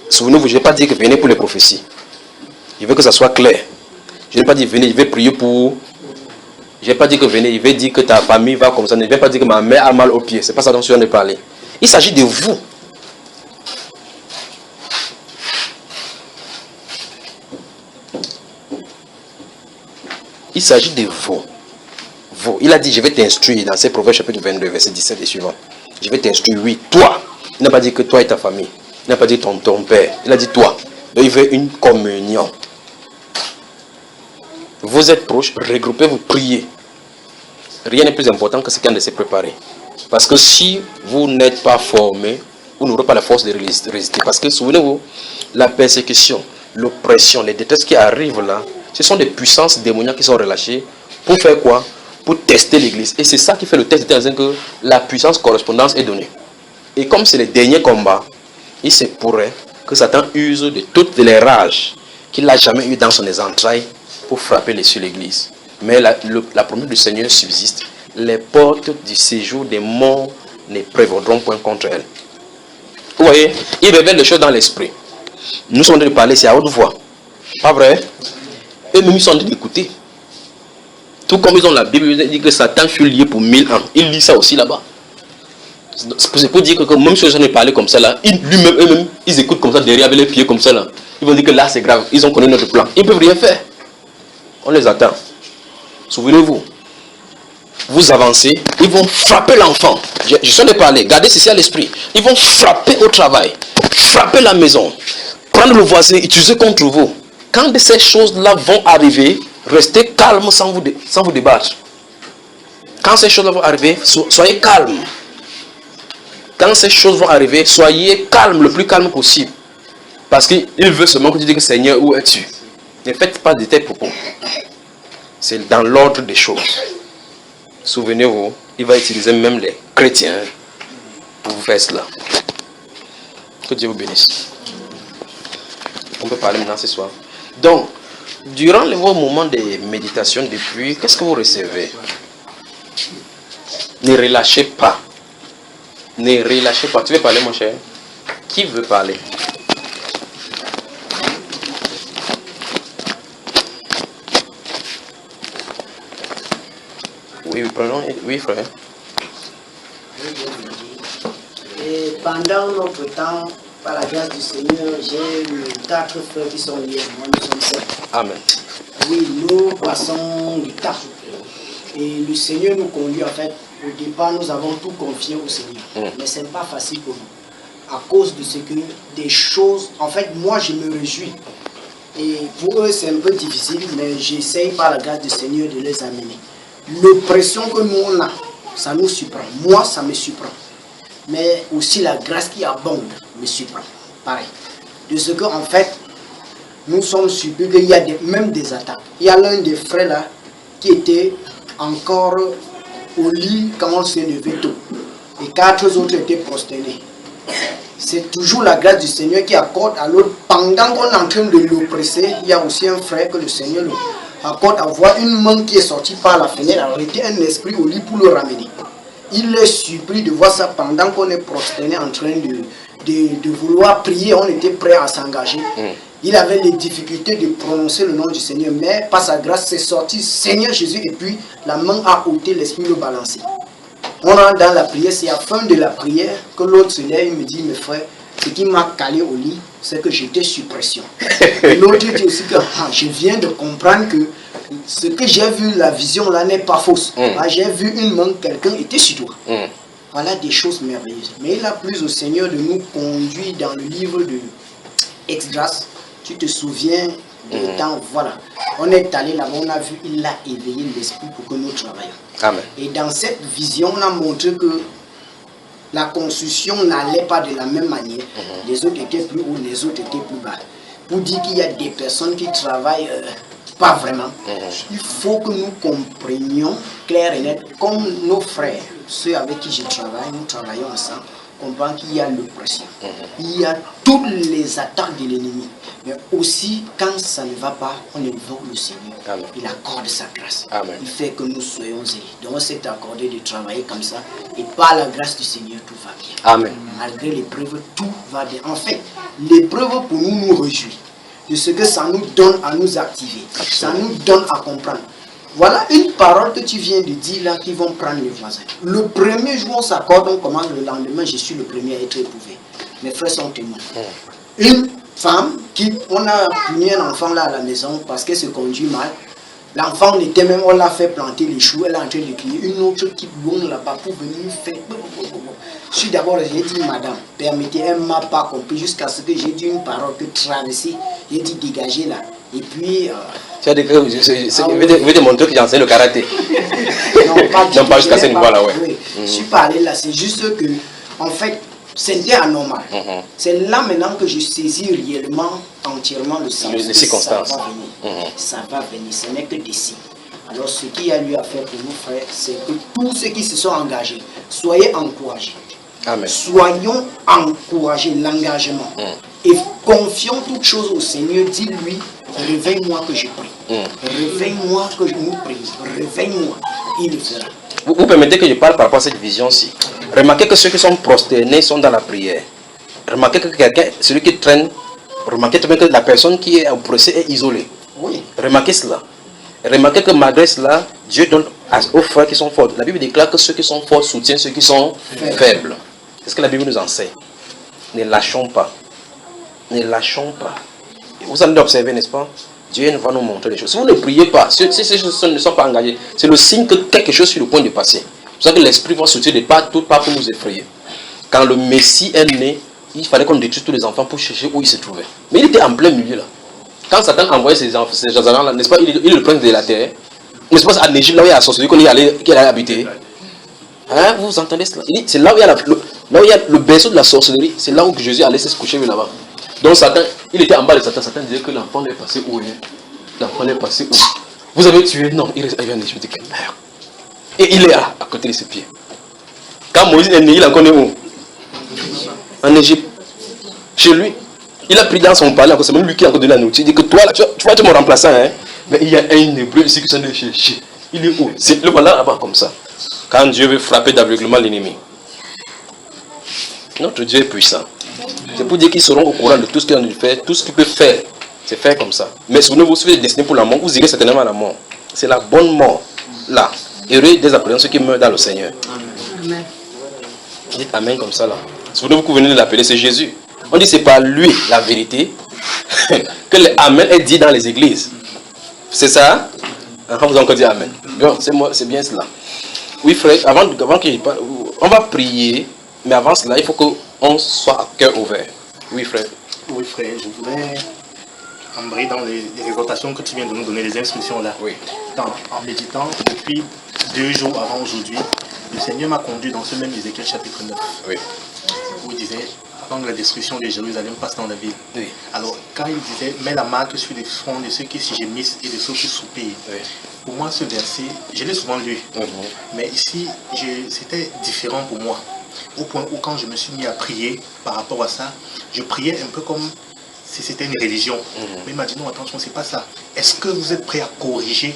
Souvenez-vous, je n'ai pas dit que venez pour les prophéties. Je veux que ça soit clair. Je n'ai pas dit venez, je vais prier pour... Je n'ai pas dit que venez, je vais dire que ta famille va comme ça. Je ne vais pas dire que ma mère a mal aux pieds. Ce n'est pas ça dont je viens de parler. Il s'agit de vous. Il s'agit de vous. Vous. Il a dit, je vais t'instruire dans ces Proverbes chapitre 22, verset 17 et suivant. Je vais t'instruire, oui, toi. Il n'a pas dit que toi et ta famille. Il n'a pas dit ton père. Il a dit toi. Donc il veut une communion. Vous êtes proches, regroupez-vous, priez. Rien n'est plus important que ce qu'on de se préparer. Parce que si vous n'êtes pas formé, vous n'aurez pas la force de résister. Parce que souvenez-vous, la persécution, l'oppression, les détresses qui arrivent là, ce sont des puissances démoniaques qui sont relâchées. Pour faire quoi? Pour tester l'église. Et c'est ça qui fait le test, c'est-à-dire que la puissance correspondance est donnée. Et comme c'est le dernier combat, il se pourrait que Satan use de toutes les rages qu'il n'a jamais eues dans son entrailles pour frapper sur l'église. Mais la promesse du Seigneur subsiste. Les portes du séjour des morts ne prévaudront point contre elle. Vous voyez, il révèle les choses dans l'esprit. Nous sommes en train de parler, c'est à haute voix. Pas vrai? Eux-mêmes, ils sont en train d'écouter. Tout comme ils ont la Bible, ils disent que Satan fut lié pour 1000 ans. Il lit ça aussi là-bas. C'est pour dire que même si les gens parlent comme ça là, eux-mêmes, ils écoutent comme ça derrière avec les pieds comme ça là. Ils vont dire que là c'est grave, ils ont connu notre plan. Ils ne peuvent rien faire. On les attend. Souvenez-vous, vous avancez, ils vont frapper l'enfant. Je suis en train de parler, gardez ceci à l'esprit. Ils vont frapper au travail, frapper la maison, prendre le voisin, utiliser contre vous. Quand ces choses-là vont arriver, restez calme sans vous débattre. Quand ces choses-là vont arriver, soyez calme. Quand ces choses vont arriver, soyez calme, le plus calme possible. Parce qu'il veut seulement que tu dises que Seigneur, où es-tu? Ne faites pas de tes propos. C'est dans l'ordre des choses. Souvenez-vous, il va utiliser même les chrétiens pour vous faire cela. Que Dieu vous bénisse. On peut parler maintenant ce soir. Donc, durant vos moments de méditation, de pluie, qu'est-ce que vous recevez? Ne relâchez pas. Ne relâchez pas. Tu veux parler, mon cher? Qui veut parler? Oui, prenons. Oui, frère. Et pendant notre temps, par la grâce du Seigneur, j'ai eu 4 frères qui sont liés. Moi, nous sommes 7. Amen. Oui, nous passons du temps. Et le Seigneur nous conduit, en fait. Au départ, nous avons tout confié au Seigneur. Mais ce n'est pas facile pour nous. À cause de ce que des choses... En fait, moi, je me réjouis. Et pour eux, c'est un peu difficile, mais j'essaye par la grâce du Seigneur de les amener. L'oppression que nous on a, ça nous surprend. Moi, ça me surprend. Mais aussi la grâce qui abonde me surprend. Pareil. De ce qu'en fait, nous sommes surpris qu'il y a même des attaques. Il y a l'un des frères là qui était encore au lit quand on s'est levé tôt. Et 4 autres étaient prosternés. C'est toujours la grâce du Seigneur qui accorde à l'autre. Pendant qu'on est en train de l'oppresser, il y a aussi un frère que le Seigneur lui accorde à voir une main qui est sortie par la fenêtre, arrêter un esprit au lit pour le ramener. Il est surpris de voir ça pendant qu'on est prosterné en train de vouloir prier. On était prêt à s'engager. Il avait les difficultés de prononcer le nom du Seigneur, mais par sa grâce, c'est sorti Seigneur Jésus, et puis la main a ôté, l'esprit le balancer. On rentre dans la prière, c'est à la fin de la prière que l'autre se lève, il me dit, mes frères, ce qui m'a calé au lit, c'est que j'étais sous pression. L'autre dit aussi que je viens de comprendre que ce que j'ai vu, la vision là n'est pas fausse. J'ai vu une main, quelqu'un était sur toi. Voilà des choses merveilleuses. Mais il a plu au Seigneur de nous conduire dans le livre de Esdras. Tu te souviens des temps, voilà. On est allé là-bas, on a vu, il a éveillé l'esprit pour que nous travaillions. Amen. Et dans cette vision, on a montré que la construction n'allait pas de la même manière. Les autres étaient plus hauts, les autres étaient plus bas. Pour dire qu'il y a des personnes qui travaillent pas vraiment, il faut que nous comprenions clair et net, comme nos frères, ceux avec qui je travaille, nous travaillons ensemble, comprendre qu'il y a l'oppression, il y a toutes les attaques de l'ennemi, mais aussi quand ça ne va pas, on évoque le Seigneur. Amen. Il accorde sa grâce. Amen. Il fait que nous soyons zélés. Donc on s'est accordé de travailler comme ça, et par la grâce du Seigneur, tout va bien. Amen. Malgré l'épreuve, tout va bien. En fait, l'épreuve pour nous nous réjouit de ce que ça nous donne à nous activer. Ça nous donne à comprendre. Voilà une parole que tu viens de dire là qui vont prendre les voisins. Le premier jour on s'accorde, on commence, le lendemain je suis le premier à être éprouvé. Mes frères sont témoins. Une femme qui, on a puni un enfant là à la maison parce qu'elle se conduit mal. L'enfant était même, on l'a fait planter les choux, elle est en train de crier. Une autre qui blonde là-bas pour venir faire. Je suis d'abord, j'ai dit madame, permettez, elle ne m'a pas compris jusqu'à ce que j'ai dit une parole que traverser, j'ai dit dégager là. Et puis. Tu as dit que je vais te montrer que j'enseigne le karaté. Non, pas jusqu'à ce niveau-là, ouais. Oui. Je suis pas allé là, c'est juste que, en fait, c'était anormal. C'est là maintenant que je saisis réellement, entièrement le sens. Les circonstances. Ça va venir. Ça va venir, ce n'est que d'ici. Alors, ce qu'il y a lieu à faire pour nous, frères, c'est que tous ceux qui se sont engagés, soyez encouragés. Amen. Soyons encouragés, l'engagement. Et confions toutes choses au Seigneur. Dis-lui, réveille-moi que je prie. Réveille-moi que je nous prie. Réveille-moi. Il le fera. Vous permettez que je parle par rapport à cette vision-ci. Remarquez que ceux qui sont prosternés sont dans la prière. Remarquez que quelqu'un, celui qui traîne, remarquez très bien que la personne qui est oppressée est isolée. Oui. Remarquez cela. Remarquez que malgré cela, Dieu donne aux frères qui sont forts. La Bible déclare que ceux qui sont forts soutiennent ceux qui sont faibles. C'est ce que la Bible nous enseigne. Ne lâchons pas. Ne lâchons pas. Vous allez l'observer, n'est-ce pas? Dieu va nous montrer les choses. Si vous ne priez pas, si ces choses ne sont pas engagées, c'est le signe que quelque chose est sur le point de passer. C'est pour ça que l'Esprit va sortir de partout pour nous effrayer. Quand le Messie est né, il fallait qu'on détruise tous les enfants pour chercher où il se trouvait. Mais il était en plein milieu là. Quand Satan envoyait ces gens là, n'est-ce pas, il le prince de la terre. N'est-ce pas, en Égypte, là où il y a la sorcellerie qu'il allait habiter. Hein, vous entendez cela? C'est là où il y a le berceau de la sorcellerie. C'est là où Jésus allait se coucher là-bas. Donc Satan, il était en bas de Satan. Satan disait que l'enfant est passé où? L'enfant est passé où? Vous avez tué? Non, il est en Égypte. Et il est à côté de ses pieds. Quand Moïse est né, il en connaît où? En Égypte. Chez lui. Il a pris dans son palais, c'est même lui qui a donné la nourriture. Il dit que toi, là, tu vois, tu es mon remplaçant. Hein? Mais il y a un hébreu ici qui s'en est cherché. Il est où? C'est le voilà là-bas comme ça. Quand Dieu veut frapper d'aveuglement l'ennemi. Notre Dieu est puissant. C'est pour dire qu'ils seront au courant de tout ce qu'ils ont dû faire. Tout ce qu'ils peuvent faire, c'est faire comme ça. Mais si vous êtes destiné pour la mort, vous irez certainement à la mort. C'est la bonne mort. Là. Heureux des apprenants ceux qui meurent dans le Seigneur. Amen. Dites Amen comme ça là. Si vous venez de l'appeler, c'est Jésus. On dit c'est par lui la vérité que l'Amen est dit dans les églises. C'est ça? Vous avez encore dit Amen. Bon, c'est bien cela. Oui frère, avant que je parle, on va prier, mais avant cela, il faut qu'on soit à cœur ouvert. Oui frère. Oui frère, je voudrais embrayer dans les exhortations que tu viens de nous donner, les instructions là. Oui. En méditant, depuis 2 jours avant aujourd'hui, le Seigneur m'a conduit dans ce même Ézéchiel chapitre 9. Oui. Où il disait, avant que la destruction de Jérusalem passe dans la ville. Oui. Alors, quand il disait, mets la marque sur les fronts de ceux qui gémissent et de ceux qui soupirent. Oui. Pour moi, ce verset, je l'ai souvent lu. Mais ici, c'était différent pour moi. Au point où quand je me suis mis à prier par rapport à ça, je priais un peu comme si c'était une religion. Mais il m'a dit non, attention, c'est pas ça. Est-ce que vous êtes prêt à corriger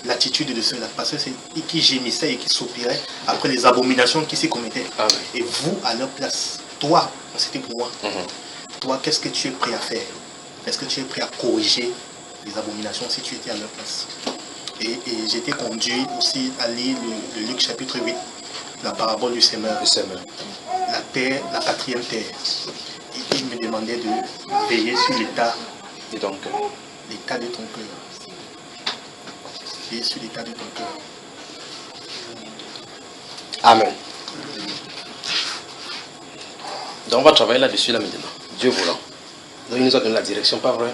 l'attitude de ceux-là? Parce que c'est qui gémissaient et qui soupirait après les abominations qui s'y commettaient. Ah oui. Et vous, à leur place, toi, c'était pour moi. Toi, qu'est-ce que tu es prêt à faire? Est-ce que tu es prêt à corriger les abominations si tu étais à leur place? Et j'étais conduit aussi à lire le Luc chapitre 8, la parabole du semeur. La terre, la quatrième terre. Et il me demandait de veiller sur l'état de ton cœur. L'état de ton cœur. Veiller sur l'état de ton cœur. Amen. Donc on va travailler là-dessus là maintenant. Dieu voulant. Donc il nous a donné la direction, pas vrai?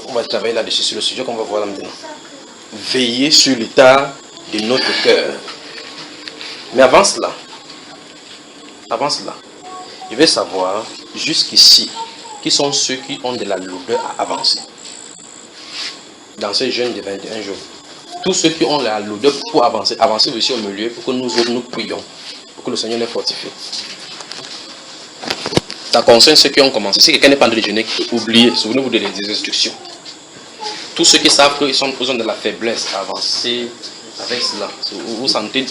On va travailler là-dessus sur le sujet qu'on va voir là maintenant. Veiller sur l'état de notre cœur. Mais avant cela, je vais savoir jusqu'ici qui sont ceux qui ont de la lourdeur à avancer. Dans ce jeûne de 21 jours. Tous ceux qui ont la lourdeur pour avancer, avancez aussi au milieu pour que nous autres nous prions, pour que le Seigneur les fortifie. Ça concerne ceux qui ont commencé. Si quelqu'un n'est pas en train de jeûner, oubliez, souvenez-vous des instructions. Tous ceux qui savent qu'ils sont de la faiblesse, avancez avec cela. Vous sentez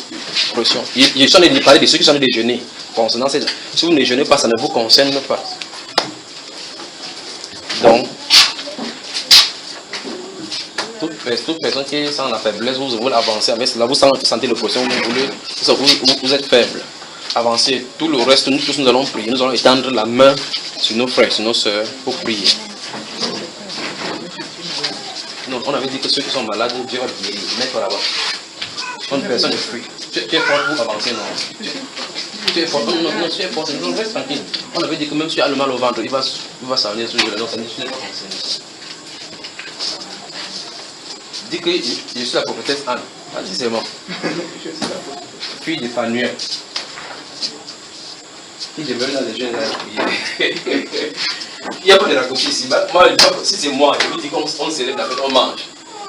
pression. Je suis en train de parler de ceux qui sont en train de jeûner. Concernant ces... Si vous ne jeûnez pas, ça ne vous concerne pas. Donc, toute personne qui est sans la faiblesse, vous voulez avancer avec cela, vous sentez le pression, vous êtes faible. Avancez. Tout le reste, nous tous, nous allons prier. Nous allons étendre la main sur nos frères, sur nos soeurs, pour prier. Non, on avait dit que ceux qui sont malades, Dieu va les mettre là-bas. Une personne est free. Tu es fort pour avancer, non? Tu es fort, non, tu es fort, non, reste tranquille. On avait dit que même si tu as le mal au ventre, il va s'en aller sur le genou, ça ne pas enseigné. Dis que je suis la prophétesse Anne. Ah, dis c'est moi. Fille de Phanuel. Qui demeure dans les jeunes là. Il n'y a pas de raccourci ici. Moi, si c'est moi, je vous dis qu'on célèbre la fête, on mange.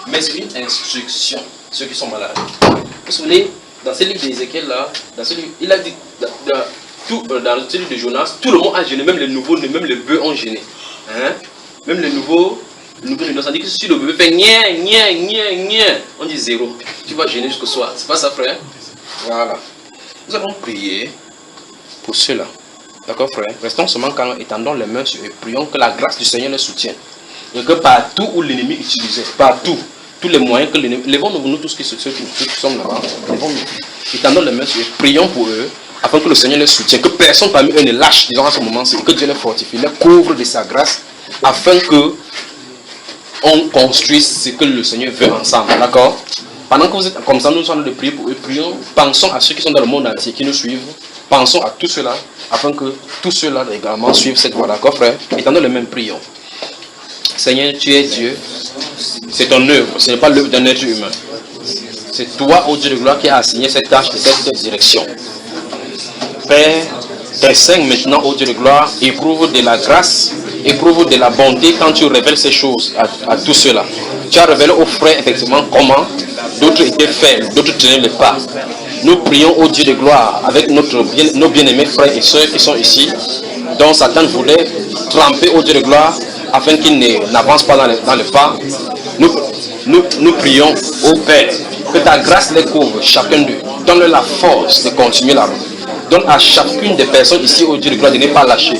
Mais c'est une instruction, ceux qui sont malades. Vous vous souvenez, dans ce livre d'Ézéchiel là, dans ce livre, il a dit, dans ce livre de Jonas, tout le monde a gêné, même les nouveaux, même les bœufs ont gêné. Hein? Même les nouveaux, ça dit que si le bébé fait nia, on dit 0. Tu vas gêner jusqu'au soir. C'est pas ça, frère? Voilà. Nous allons prier pour ceux-là. D'accord, frère? Restons seulement calmes, étendons les mains sur eux, prions que la grâce du Seigneur les soutienne. Et que partout où l'ennemi utilisait, partout, tous les moyens que l'ennemi... Levons-nous, nous tous ceux qui sommes là-bas, levons-nous. Étendons les mains sur eux, prions pour eux, afin que le Seigneur les soutienne, que personne parmi eux ne lâche, disons à ce moment, c'est que Dieu les fortifie, les couvre de sa grâce, afin que on construise ce que le Seigneur veut ensemble, d'accord? Pendant que vous êtes comme ça, nous sommes en train de prier pour eux, prions, pensons à ceux qui sont dans le monde entier, qui nous suivent, pensons à tout cela, afin que tous ceux-là également suivent cette voie, d'accord, frère? Étendons les mêmes prions. Seigneur, tu es Dieu, c'est ton œuvre, ce n'est pas l'œuvre d'un être humain. C'est toi, ô Dieu de gloire, qui as assigné cette tâche et cette direction. Père, tes saints maintenant, ô Dieu de gloire, éprouve de la grâce, éprouve de la bonté quand tu révèles ces choses à tous ceux-là. Tu as révélé aux frères effectivement comment d'autres étaient faibles, d'autres tenaient le pas. Nous prions au Dieu de gloire avec nos bien-aimés frères et sœurs qui sont ici, dont Satan voulait tremper au Dieu de gloire afin qu'ils n'avancent pas dans le pas. Nous prions au Père que ta grâce les couvre, chacun d'eux. Donne-leur la force de continuer la route. Donne à chacune des personnes ici au Dieu de gloire de ne pas lâcher.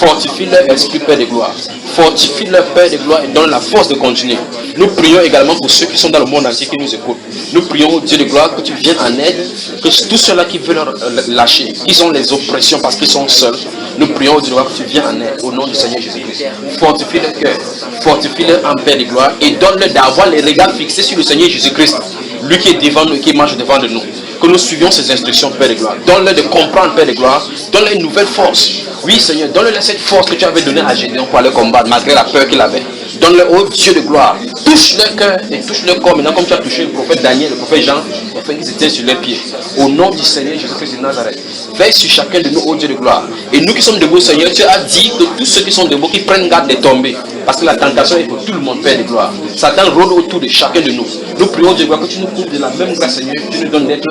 Fortifie leur esprit, Père de gloire. Fortifie leur Père de gloire et donne la force de continuer. Nous prions également pour ceux qui sont dans le monde entier qui nous écoutent. Nous prions au Dieu de gloire que tu viennes en aide, que tous ceux-là qui veulent lâcher, qui ont les oppressions parce qu'ils sont seuls, nous prions au Dieu de gloire que tu viennes en aide au nom du Seigneur Jésus-Christ. Fortifie leur cœur, fortifie-leur en Père de gloire et donne-leur d'avoir les regards fixés sur le Seigneur Jésus-Christ, lui qui est devant nous et qui marche devant de nous. Que nous suivions ces instructions, Père de gloire. Donne-leur de comprendre, Père de gloire. Donne-leur une nouvelle force. Oui, Seigneur, donne-leur cette force que tu avais donnée à Gédéon pour aller combattre, malgré la peur qu'il avait. Donne-leur, oh Dieu de gloire, tout touche leur cœur et touche leur corps maintenant comme tu as touché le prophète Daniel, le prophète Jean, afin qu'ils se tiennent sur leurs pieds. Au nom du Seigneur Jésus-Christ de Nazareth, veille sur chacun de nous, ô Dieu de gloire. Et nous qui sommes debout, Seigneur, tu as dit que tous ceux qui sont debout, qui prennent garde de tomber. Parce que la tentation est pour tout le monde, Père de gloire. Satan rôde autour de chacun de nous. Nous prions, Dieu de gloire, que tu nous couvres de la même grâce, Seigneur. Tu nous donnes d'être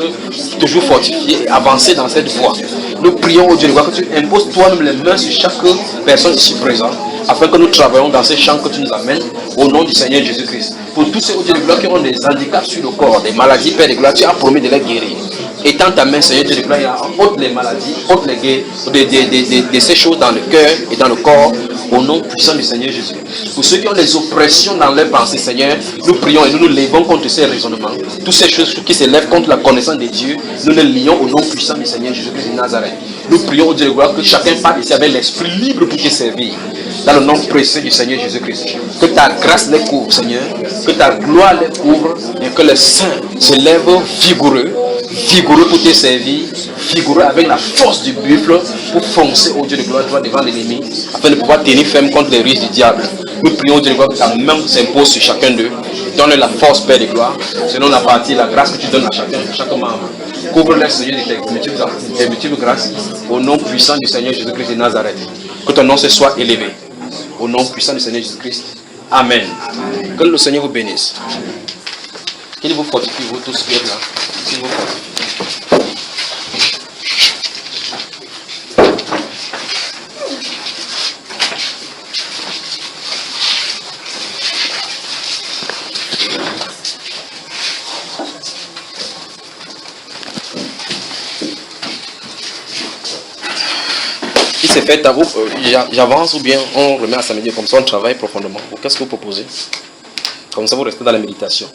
toujours fortifiés et avancés dans cette voie. Nous prions, ô Dieu de gloire, que tu imposes toi-même les mains sur chaque personne ici présente, afin que nous travaillions dans ces champs que tu nous amènes, au nom du Seigneur Jésus-Christ. Pour tous ceux, ô Dieu de gloire, qui ont des handicaps sur le corps, des maladies, Père de gloire, tu as promis de les guérir. Étends ta main, Seigneur Dieu de gloire, ôte les maladies, ôte les guerres, de ces choses dans le cœur et dans le corps, au nom puissant du Seigneur Jésus. Pour ceux qui ont des oppressions dans leurs pensées, Seigneur, nous prions et nous nous levons contre ces raisonnements. Toutes ces choses qui se lèvent contre la connaissance de Dieu, nous les lions au nom puissant du Seigneur Jésus-Christ de Nazareth. Nous prions au Dieu de gloire que chacun parte ici avec l'esprit libre pour te servir. Dans le nom précieux du Seigneur Jésus-Christ. Que ta grâce les couvre, Seigneur. Que ta gloire les couvre et que les saints se lèvent vigoureux pour te servir, vigoureux avec la force du buffle pour foncer au Dieu de gloire devant l'ennemi afin de pouvoir tenir ferme contre les risques du diable. Nous prions au Dieu de gloire que ta main s'impose sur chacun d'eux. Donne la force, Père de gloire, selon la partie, la grâce que tu donnes à chaque membre. Couvre-les, Seigneur, de tes multiples grâces au nom puissant du Seigneur Jésus-Christ de Nazareth. Que ton nom se soit élevé. Au nom puissant du Seigneur Jésus-Christ. Amen. Que le Seigneur vous bénisse. Qu'il vous fortifie, vous tous qui êtes là. Qu'il vous fortifie. Si c'est fait à vous, j'avance ou bien on remet à samedi comme ça on travaille profondément. Qu'est-ce que vous proposez? Comme ça vous restez dans la méditation.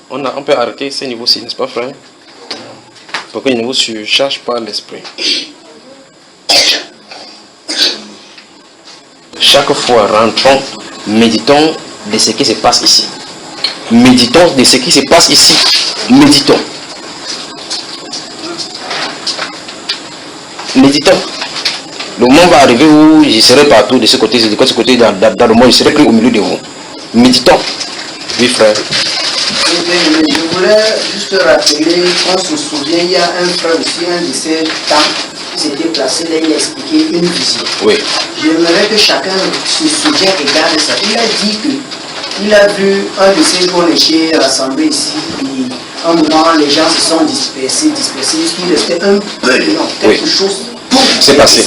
On peut arrêter ces niveaux-ci, n'est-ce pas, frère? Pour que les niveaux ne surchargent pas l'esprit. Chaque fois, rentrons, méditons de ce qui se passe ici. Méditons de ce qui se passe ici. Méditons. Méditons. Le moment va arriver où je serai partout de ce côté, de ce côté dans le monde, je serai pris au milieu de vous. Méditons. Oui, frère. Je voulais juste rappeler qu'on se souvient, il y a un frère aussi, un de ces temps, qui s'était placé là, il a expliqué une vision. Oui. J'aimerais que chacun se souvienne et garde ça. Il a dit qu'il a vu un de ces jours, on était rassemblés ici, puis un moment, les gens se sont dispersés, il restait un peu de nom, quelque chose. C'est passé.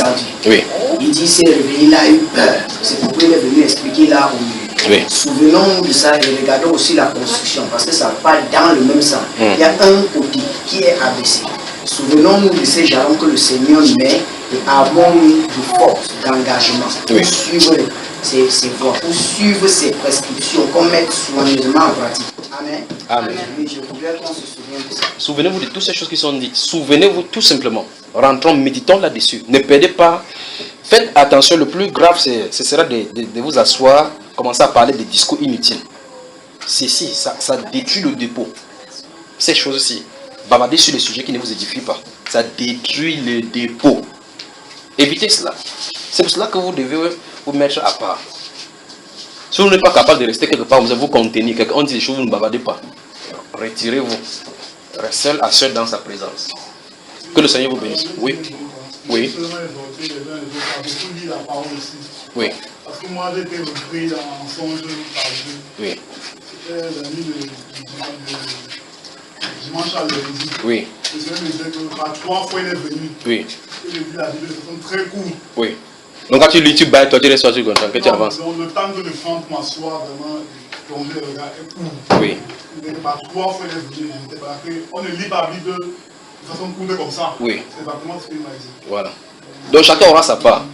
Oui. Il dit, c'est réveillé, il a eu peur. C'est pourquoi il est venu expliquer là au milieu. Oui. Souvenons de ça et regardons aussi la construction, parce que ça part dans le même sens. Il y a un côté qui est abaissé. Souvenons-nous de ces jalons que le Seigneur met et avons de force, d'engagement pour suivre ses voies, pour suivre ses prescriptions, qu'on mette soigneusement en pratique. Amen. Amen. Oui, je voudrais qu'on se souvienne de ça. Souvenez-vous de toutes ces choses qui sont dites. Souvenez-vous tout simplement. Rentrons, méditons là-dessus. Ne perdez pas. Faites attention, le plus grave, ce sera de vous asseoir, commencer à parler des discours inutiles. Ceci, ça détruit le dépôt. Ces choses-ci, bavarder sur les sujets qui ne vous édifient pas, ça détruit le dépôt. Évitez cela. C'est pour cela que vous devez vous mettre à part. Si vous n'êtes pas capable de rester quelque part, vous allez vous contenir. On dit des choses, vous ne bavardez pas. Retirez-vous. Restez seul à seul dans sa présence. Que le Seigneur vous bénisse. Oui. Oui. Oui. Parce que moi j'ai été repris en songe par Dieu. Oui. C'était la nuit de dimanche à lundi. Oui. Le Seigneur me disait que par 3 fois il est venu. Oui. Et j'ai vu la Bible de façon très courte. Oui. Donc quand tu lis, tu bailles, toi tu restes sur comme ça, que tu avances. Donc le temps que je prends pour m'asseoir, vraiment, plonger le regard est court. Oui. Par 3 fois il est venu. On ne lit pas la Bible de façon courte comme ça. Oui. C'est exactement ce qu'il m'a dit. Voilà. Donc chacun aura sa part.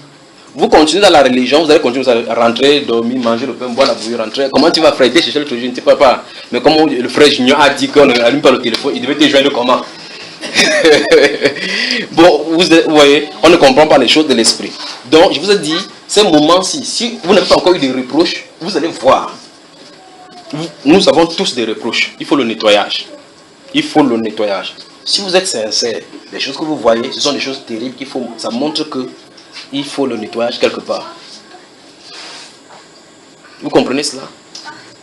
Vous continuez dans la religion, vous allez continuer à rentrer, dormir, manger le pain, boire la bouillie, rentrer. Comment tu vas frères chercher le truc, je ne sais pas. Mais comme le frère Junior a dit qu'on n'allume pas le téléphone, il devait te joindre comment? Bon, vous voyez, on ne comprend pas les choses de l'esprit. Donc, je vous ai dit, ces moments-ci, si vous n'avez pas encore eu de reproches, vous allez voir. Nous avons tous des reproches. Il faut le nettoyage. Il faut le nettoyage. Si vous êtes sincère, les choses que vous voyez, ce sont des choses terribles qu'il faut. Ça montre que il faut le nettoyage quelque part. Vous comprenez cela?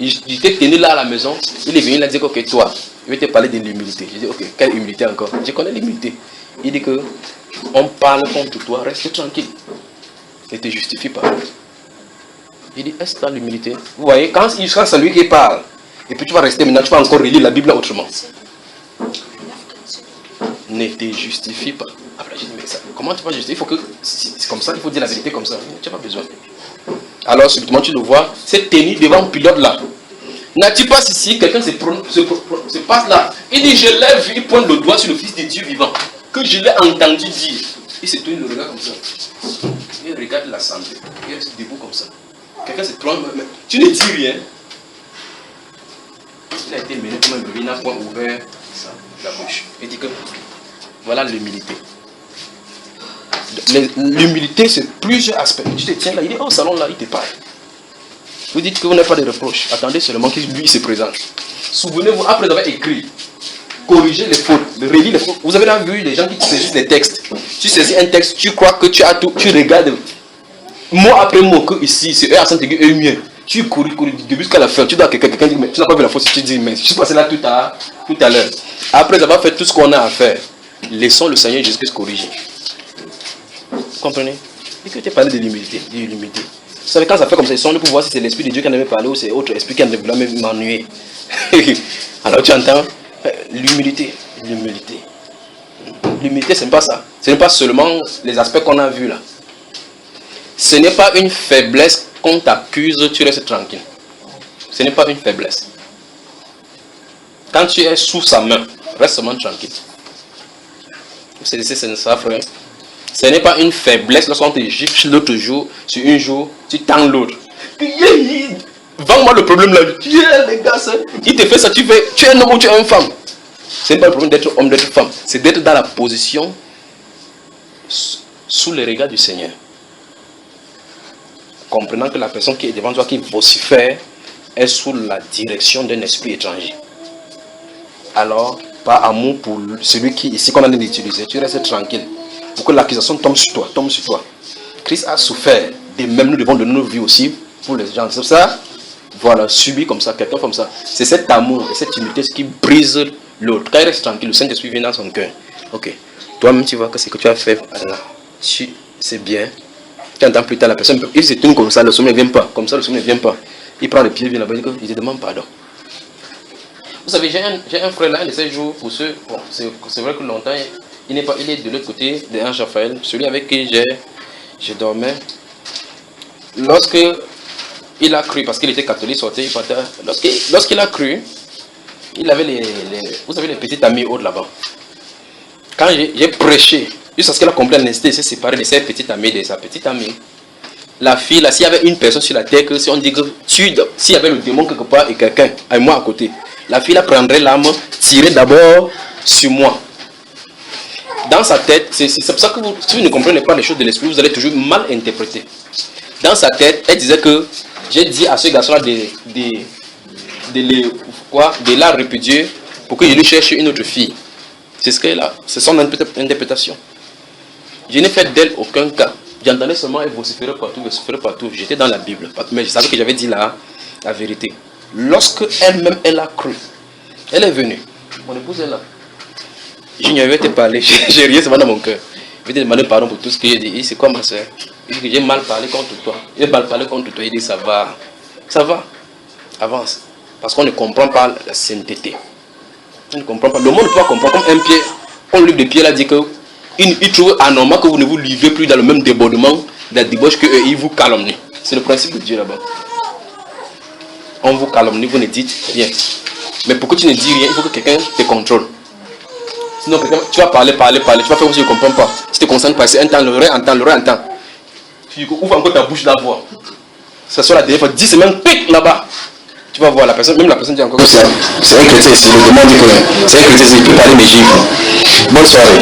J'étais tenu là à la maison. Il est venu, il a dit, ok, toi, je vais te parler de l'humilité. J'ai dit, ok, quelle humilité encore? Je connais l'humilité. Il dit que on parle contre toi, reste tranquille. Ne te justifie pas. Il dit, est-ce que tu as l'humilité? Vous voyez, quand c'est lui qui parle, et puis tu vas rester maintenant, tu vas encore relire la Bible autrement. Ne te justifie pas. Après, j'ai dit, mais ça, comment tu vas justifier? Il faut que, c'est comme ça, il faut dire la vérité comme ça. Tu n'as pas besoin. Alors, subitement, tu le vois, c'est tenu devant un pilote là. N'as-tu pas ici, quelqu'un se passe là. Il dit, je l'ai vu, il pointe le doigt sur le Fils de Dieu vivant. Que je l'ai entendu dire. Il se tourne le regard comme ça. Il regarde l'assemblée. Il reste debout comme ça. Quelqu'un se trompe, mais tu ne dis rien. Il a été mené comme un bébé, il n'a point ouvert la bouche. Il dit que voilà l'humilité. L'humilité, c'est plusieurs aspects. Tu te tiens là, il est au salon là, il te parle. Vous dites que vous n'avez pas de reproches. Attendez seulement qu'il lui se présente. Souvenez-vous, après avoir écrit, corriger les fautes, relire les fautes. Vous avez là vu les gens qui saisissent les textes. Tu saisis un texte, tu crois que tu as tout, tu regardes mot après mot que ici, c'est eux à Saint-Aigu, eux mieux. Tu cours du début jusqu'à la fin. Tu dois quelqu'un dit, mais tu n'as pas vu la faute, tu dis, mais je suis passé là tout à l'heure. Après avoir fait tout ce qu'on a à faire, laissons le Seigneur Jésus-Christ corriger. Vous comprenez? Et que tu as parlé de l'humilité. Vous savez, quand ça fait comme ça, ils sont là pour voir si c'est l'Esprit de Dieu qui en avait parlé ou c'est autre esprit qui en avait voulu m'ennuyer. Alors tu entends l'humilité. L'humilité, ce n'est pas ça. Ce n'est pas seulement les aspects qu'on a vus là. Ce n'est pas une faiblesse qu'on t'accuse, tu restes tranquille. Ce n'est pas une faiblesse. Quand tu es sous sa main, reste seulement tranquille. C'est ça, frère. Ce n'est pas une faiblesse lorsqu'on te gifle l'autre jour, sur un jour, tu tends l'autre. Vends-moi le problème là. Les gars, il te fait ça, tu es un homme ou tu es une femme. Ce n'est pas le problème d'être homme, d'être femme. C'est d'être dans la position sous le regard du Seigneur. Comprenant que la personne qui est devant toi, qui vocifère, est sous la direction d'un esprit étranger. Alors, par amour pour celui qui, ici qu'on a d'utiliser, tu restes tranquille. Pour que l'accusation tombe sur toi. Christ a souffert. De même, nous devons donner nos vies aussi pour les gens. C'est ça, voilà, subi comme ça, quelqu'un comme ça. C'est cet amour et cette humilité qui brise l'autre. Quand il reste tranquille, le Saint-Esprit vient dans son cœur. Ok, toi-même tu vois que ce que tu as fait, c'est bien. Tu entends plus tard la personne, il se tourne comme ça, le sommeil ne vient pas. Comme ça, le sommeil ne vient pas. Il prend le pied, il vient là-bas, il te demande pardon. Vous savez, j'ai un frère là, un de ces jours, pour ceux, bon, c'est vrai que longtemps, il est de l'autre côté de Ange Raphaël, celui avec qui je dormais. Lorsque il a cru, parce qu'il était catholique, sortait, il partait. Lorsqu'il a cru, il avait vous savez, les petites amies hautes là-bas. Quand j'ai prêché, jusqu'à ce qu'elle a compris la nécessité de se séparer de ses petites amies, de sa petite amie. La fille, là, s'il y avait une personne sur la terre, que si on dit que s'il y avait le démon quelque part et quelqu'un avec moi à côté, la fille là prendrait l'arme, tirer d'abord sur moi. Dans sa tête, c'est pour ça que si vous ne comprenez pas les choses de l'esprit, vous allez toujours mal interpréter. Dans sa tête, elle disait que j'ai dit à ce garçon-là de la répudier pour que je lui cherche une autre fille. C'est ce qu'elle a, c'est son interprétation. Je n'ai fait d'elle aucun cas. J'entendais seulement elle vociférer partout. J'étais dans la Bible, mais je savais que j'avais dit la vérité. Lorsque elle-même, elle a cru, elle est venue. Mon épouse est là. Je n'y avais pas parlé, j'ai rien seulement dans mon cœur. Je vais te demander pardon pour tout ce que j'ai dit. C'est quoi ma soeur? Il dit que j'ai mal parlé contre toi. J'ai mal parlé contre toi. Il dit ça va. Ça va. Avance. Parce qu'on ne comprend pas la sainteté. On ne comprend pas. Le monde ne peut pas comprendre. Comme un pied, on livre de pied là dit que il trouve anormal que vous ne vous livrez plus dans le même débordement, dans la débauche qu'ils vous calomnient. C'est le principe de Dieu là-bas. On vous calomnie, vous ne dites rien. Mais pour que tu ne dis rien, il faut que quelqu'un te contrôle. Sinon, tu vas parler, tu vas faire comme si je ne comprends pas. Si tu te concentres pas, c'est un temps, l'oreille entend. Tu ouvres encore ta bouche d'abord. Ça sera la dernière fois, 10 semaines, pique là-bas. Tu vas voir la personne, même la personne dit encore que c'est un chrétien ici. Le demande dit que c'est un chrétien ici, il peut parler mais gifle. Bonne soirée.